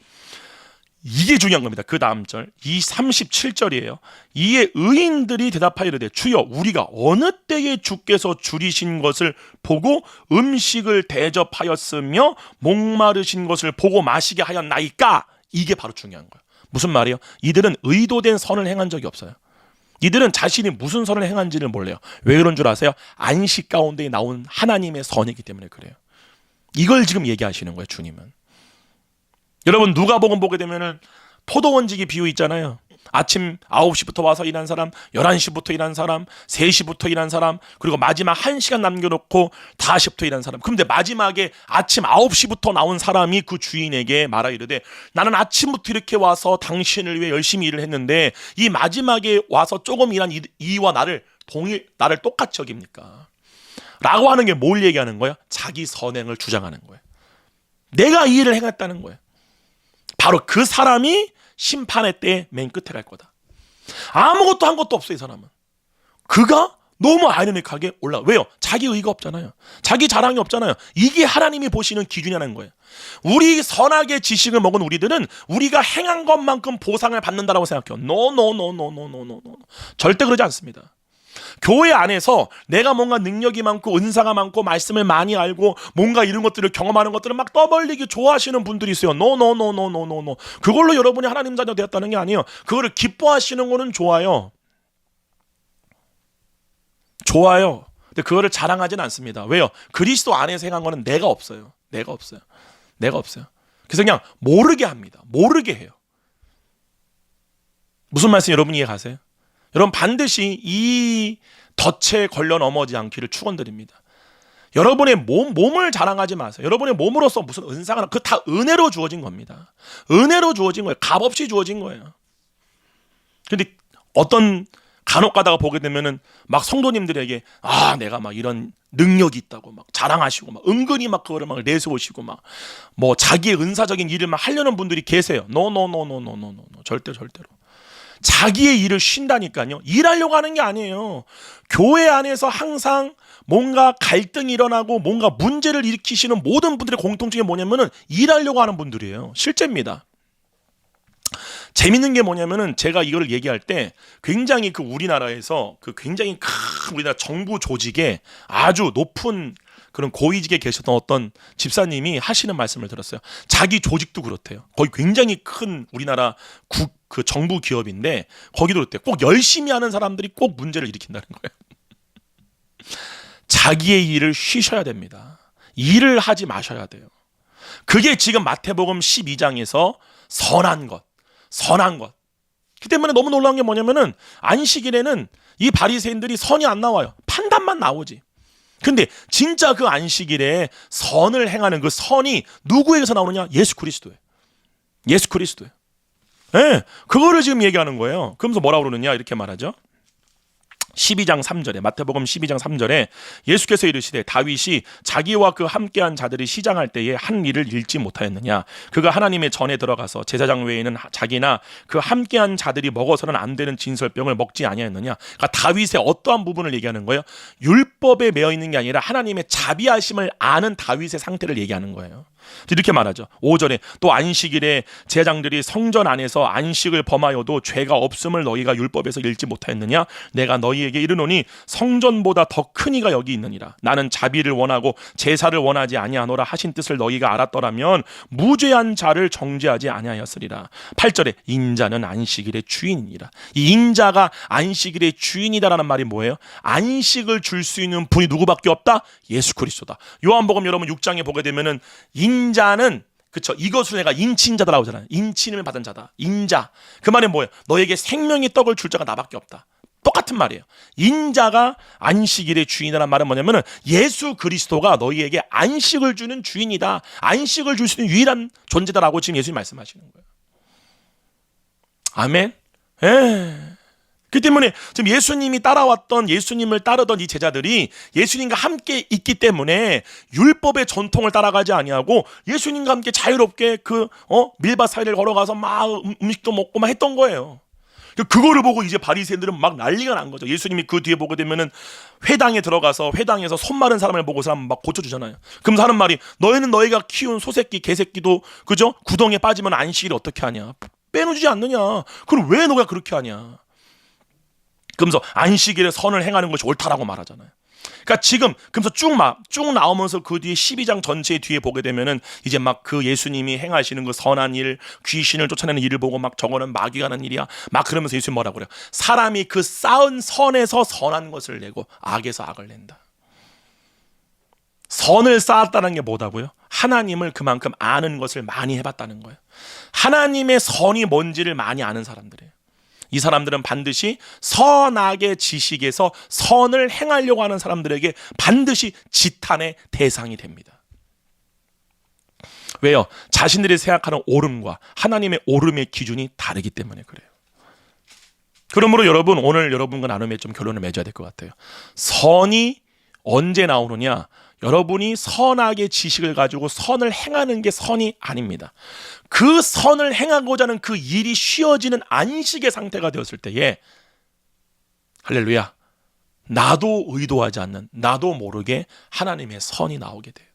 이게 중요한 겁니다. 그 다음 절, 이 37절이에요. 이에 의인들이 대답하여 이르되 주여, 우리가 어느 때에 주께서 줄이신 것을 보고 음식을 대접하였으며 목마르신 것을 보고 마시게 하였나이까? 이게 바로 중요한 거예요. 무슨 말이에요? 이들은 의도된 선을 행한 적이 없어요. 이들은 자신이 무슨 선을 행한지를 몰라요. 왜 그런 줄 아세요? 안식 가운데 나온 하나님의 선이기 때문에 그래요. 이걸 지금 얘기하시는 거예요, 주님은. 여러분, 누가복음 보게 되면은 포도원지기 비유 있잖아요. 아침 9시부터 와서 일한 사람, 11시부터 일한 사람, 3시부터 일한 사람, 그리고 마지막 1시간 남겨놓고 5시부터 일한 사람. 그런데 마지막에 아침 9시부터 나온 사람이 그 주인에게 말하 이르되, 나는 아침부터 이렇게 와서 당신을 위해 열심히 일을 했는데 이 마지막에 와서 조금 일한 이와 나를 똑같이 여깁니까? 라고 하는 게 뭘 얘기하는 거예요? 자기 선행을 주장하는 거예요. 내가 이 일을 행했다는 거예요. 바로 그 사람이 심판의 때에 맨 끝에 갈 거다. 아무것도 한 것도 없어, 이 사람은. 그가 너무 아이러니하게 왜요? 자기 의가 없잖아요. 자기 자랑이 없잖아요. 이게 하나님이 보시는 기준이라는 거예요. 우리 선하게 지식을 먹은 우리들은 우리가 행한 것만큼 보상을 받는다라고 생각해요. No. 절대 그러지 않습니다. 교회 안에서 내가 뭔가 능력이 많고 은사가 많고 말씀을 많이 알고 뭔가 이런 것들을 경험하는 것들을 막 떠벌리기 좋아하시는 분들이 있어요. No. 그걸로 여러분이 하나님 자녀 되었다는 게 아니에요. 그거를 기뻐하시는 거는 좋아요. 근데 그거를 자랑하지는 않습니다. 왜요? 그리스도 안에서 행한 거는 내가 없어요. 그래서 그냥 모르게 합니다. 모르게 해요. 무슨 말씀 여러분 이해 가세요? 여러분, 반드시 이 덫에 걸려 넘어지지 않기를 축원드립니다. 여러분의 몸을 자랑하지 마세요. 여러분의 몸으로서 무슨 은사가, 그 다 은혜로 주어진 겁니다. 은혜로 주어진 거예요. 값없이 주어진 거예요. 근데 어떤 간혹 가다가 보게 되면은 막 성도님들에게 내가 막 이런 능력이 있다고 막 자랑하시고 막 은근히 막 그거를 막 내세우시고 막 뭐 자기의 은사적인 일을 막 하려는 분들이 계세요. No. 절대로. 자기의 일을 쉰다니까요. 일하려고 하는 게 아니에요. 교회 안에서 항상 뭔가 갈등이 일어나고 뭔가 문제를 일으키시는 모든 분들의 공통점이 뭐냐면은 일하려고 하는 분들이에요. 실제입니다. 재밌는 게 뭐냐면은 제가 이거를 얘기할 때 굉장히 그 우리나라에서 그 굉장히 큰 우리나라 정부 조직에 아주 높은 그런 고위직에 계셨던 어떤 집사님이 하시는 말씀을 들었어요. 자기 조직도 그렇대요. 거기 굉장히 큰 우리나라 그 정부 기업인데 거기도 그렇대요. 꼭 열심히 하는 사람들이 꼭 문제를 일으킨다는 거예요. 자기의 일을 쉬셔야 됩니다. 일을 하지 마셔야 돼요. 그게 지금 마태복음 12장에서 선한 것. 그 때문에 너무 놀라운 게 뭐냐면은 안식일에는 이 바리새인들이 선이 안 나와요. 판단만 나오지. 근데 진짜 그 안식일에 선을 행하는 그 선이 누구에게서 나오느냐? 예수 그리스도예요. 네, 그거를 지금 얘기하는 거예요. 그러면서 뭐라고 그러느냐? 이렇게 말하죠. 12장 3절에 마태복음 12장 3절에 예수께서 이르시되 다윗이 자기와 그 함께한 자들이 시장할 때에 한 일을 잃지 못하였느냐? 그가 하나님의 전에 들어가서 제사장 외에는 자기나 그 함께한 자들이 먹어서는 안 되는 진설병을 먹지 아니하였느냐? 그러니까 다윗의 어떠한 부분을 얘기하는 거예요? 율법에 매여 있는 게 아니라 하나님의 자비하심을 아는 다윗의 상태를 얘기하는 거예요. 이렇게 말하죠. 5절에 또 안식일에 제사장들이 성전 안에서 안식을 범하여도 죄가 없음을 너희가 율법에서 읽지 못하였느냐? 내가 너희에게 이르노니 성전보다 더 큰 이가 여기 있느니라. 나는 자비를 원하고 제사를 원하지 아니하노라 하신 뜻을 너희가 알았더라면 무죄한 자를 정죄하지 아니하였으리라. 8절에 인자는 안식일의 주인이니라. 이 인자가 안식일의 주인이다라는 말이 뭐예요? 안식을 줄 수 있는 분이 누구밖에 없다? 예수 그리스도다. 요한복음 여러분 6장에 보게 되면은 인자는 그쵸, 이것을 내가 인친자다라고 하잖아요. 인친을 받은 자다. 인자. 그 말은 뭐예요? 너에게 생명의 떡을 줄 자가 나밖에 없다. 똑같은 말이에요. 인자가 안식일의 주인이라는 말은 뭐냐면은 예수 그리스도가 너희에게 안식을 주는 주인이다. 안식을 줄 수 있는 유일한 존재다라고 지금 예수님 말씀하시는 거예요. 아멘. 그 때문에 지금 예수님이 예수님을 따르던 이 제자들이 예수님과 함께 있기 때문에 율법의 전통을 따라가지 아니하고 예수님과 함께 자유롭게 밀밭 사이를 걸어가서 막 음식도 먹고 막 했던 거예요. 그거를 보고 이제 바리새인들은 막 난리가 난 거죠. 예수님이 그 뒤에 보게 되면은 회당에 들어가서 회당에서 손 마른 사람을 보고 사람 막 고쳐주잖아요. 그럼 하는 말이 너희는 너희가 키운 소새끼 개새끼도 그죠? 구덩이에 빠지면 안식일을 어떻게 하냐? 빼놓지 않느냐? 그럼 왜 너가 그렇게 하냐? 그러면서 안식일에 선을 행하는 것이 옳다라고 말하잖아요. 그러니까 지금 그래서 쭉 나오면서 그 뒤에 12장 전체 뒤에 보게 되면은 이제 막 그 예수님이 행하시는 그 선한 일, 귀신을 쫓아내는 일을 보고 막 저거는 마귀가 하는 일이야. 막 그러면서 예수님 뭐라고 그래요? 사람이 그 쌓은 선에서 선한 것을 내고 악에서 악을 낸다. 선을 쌓았다는 게 뭐다고요? 하나님을 그만큼 아는 것을 많이 해봤다는 거예요. 하나님의 선이 뭔지를 많이 아는 사람들이에요. 이 사람들은 반드시 선악의 지식에서 선을 행하려고 하는 사람들에게 반드시 지탄의 대상이 됩니다. 왜요? 자신들이 생각하는 옳음과 하나님의 옳음의 기준이 다르기 때문에 그래요. 그러므로 여러분, 오늘 여러분과 나눔에 좀 결론을 맺어야 될 것 같아요. 선이 언제 나오느냐? 여러분이 선악의 지식을 가지고 선을 행하는 게 선이 아닙니다. 그 선을 행하고자 하는 그 일이 쉬워지는 안식의 상태가 되었을 때에 할렐루야, 나도 의도하지 않는, 나도 모르게 하나님의 선이 나오게 돼요.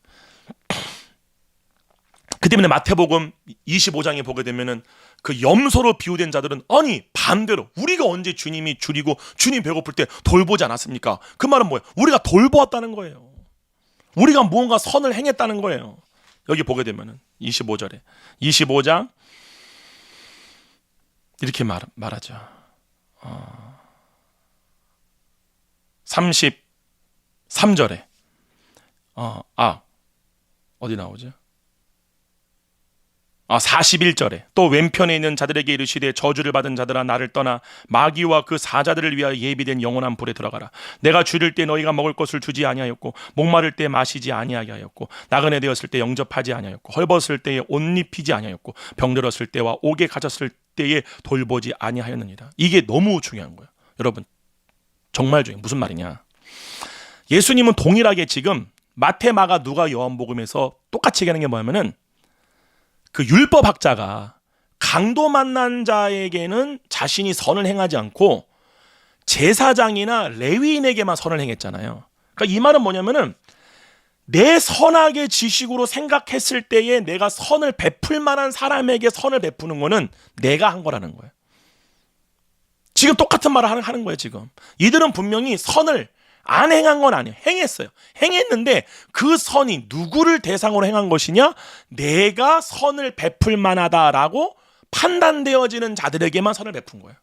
그 때문에 마태복음 25장에 보게 되면은 그 염소로 비유된 자들은 아니 반대로 우리가 언제 주님이 줄이고 주님 배고플 때 돌보지 않았습니까? 그 말은 뭐예요? 우리가 돌보았다는 거예요. 우리가 무언가 선을 행했다는 거예요. 여기 보게 되면은 25절에 25장 이렇게 말하죠. 33절에 어디 나오죠? 41절에 또 왼편에 있는 자들에게 이르시되 저주를 받은 자들아 나를 떠나 마귀와 그 사자들을 위하여 예비된 영원한 불에 들어가라. 내가 줄일 때 너희가 먹을 것을 주지 아니하였고 목마를 때 마시지 아니하게 하였고 나그네 되었을 때 영접하지 아니하였고 헐벗을 때에 옷 입히지 아니하였고 병들었을 때와 옥에 갇혔을 때에 돌보지 아니하였느니라. 이게 너무 중요한 거예요. 여러분 정말 중요해요. 무슨 말이냐? 예수님은 동일하게 지금 마태, 마가, 누가, 요한복음에서 똑같이 얘기하는 게 뭐냐면은 그 율법학자가 강도 만난 자에게는 자신이 선을 행하지 않고 제사장이나 레위인에게만 선을 행했잖아요. 그러니까 이 말은 뭐냐면은 내 선악의 지식으로 생각했을 때에 내가 선을 베풀 만한 사람에게 선을 베푸는 거는 내가 한 거라는 거예요. 지금 똑같은 말을 하는 거예요. 지금 이들은 분명히 선을 안 행한 건 아니에요. 행했어요. 행했는데 그 선이 누구를 대상으로 행한 것이냐? 내가 선을 베풀 만하다라고 판단되어지는 자들에게만 선을 베푼 거예요.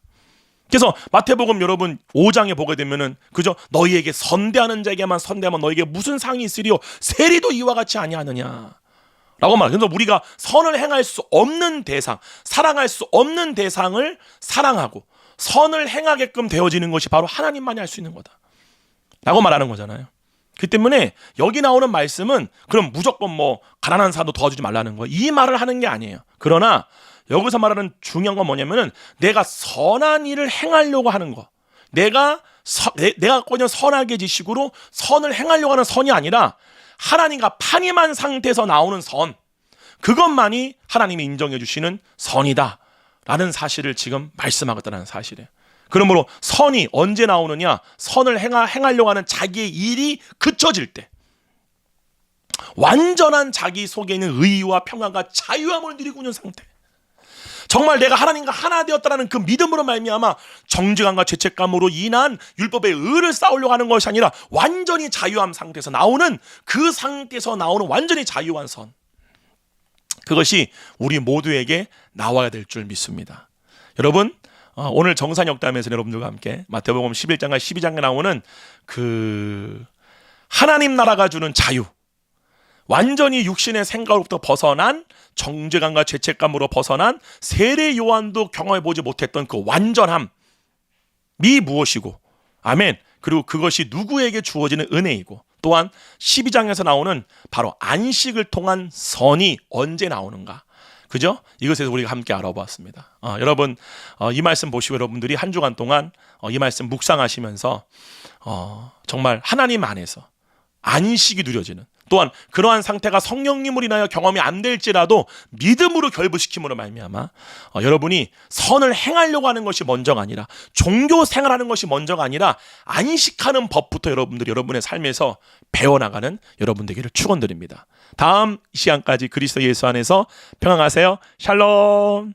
그래서 마태복음 여러분 5장에 보게 되면은 그죠? 너희에게 선대하는 자에게만 선대하면 너희에게 무슨 상이 있으리요? 세리도 이와 같이 아니하느냐? 라고 말해요. 그래서 우리가 선을 행할 수 없는 대상, 사랑할 수 없는 대상을 사랑하고 선을 행하게끔 되어지는 것이 바로 하나님만이 할 수 있는 거다 라고 말하는 거잖아요. 그 때문에 여기 나오는 말씀은 그럼 무조건 뭐 가난한 사도 도와주지 말라는 거, 이 말을 하는 게 아니에요. 그러나 여기서 말하는 중요한 건 뭐냐면은 내가 선한 일을 행하려고 하는 거, 내가 갖고 있는 선악의 지식으로 선을 행하려고 하는 선이 아니라 하나님과 판임한 상태에서 나오는 선, 그것만이 하나님이 인정해 주시는 선이다 라는 사실을 지금 말씀하겠다는 사실이에요. 그러므로 선이 언제 나오느냐? 선을 행하려고 하는 자기의 일이 그쳐질 때, 완전한 자기 속에 있는 의와 평안과 자유함을 누리고 있는 상태, 정말 내가 하나님과 하나 되었다는 그 믿음으로 말미암아 정직함과 죄책감으로 인한 율법의 의를 쌓으려고 하는 것이 아니라 완전히 자유함 상태에서 나오는, 그 상태에서 나오는 완전히 자유한 선, 그것이 우리 모두에게 나와야 될 줄 믿습니다. 여러분, 오늘 정산역담에서 여러분들과 함께 마태복음 11장과 12장에 나오는 그 하나님 나라가 주는 자유, 완전히 육신의 생각으로부터 벗어난, 정죄감과 죄책감으로 벗어난, 세례 요한도 경험해보지 못했던 그 완전함이 무엇이고, 아멘, 그리고 그것이 누구에게 주어지는 은혜이고, 또한 12장에서 나오는 바로 안식을 통한 선이 언제 나오는가, 그죠? 이것에서 우리가 함께 알아보았습니다. 여러분, 이 말씀 보시고 여러분들이 한 주간 동안 이 말씀 묵상하시면서 정말 하나님 안에서 안식이 누려지는, 또한 그러한 상태가 성령님으로 인하여 경험이 안 될지라도 믿음으로 결부시킴으로 말미암아 여러분이 선을 행하려고 하는 것이 먼저가 아니라, 종교 생활하는 것이 먼저가 아니라 안식하는 법부터 여러분들이 여러분의 삶에서 배워나가는 여러분 되기를 축원드립니다. 다음 시간까지 그리스도 예수 안에서 평안하세요. 샬롬.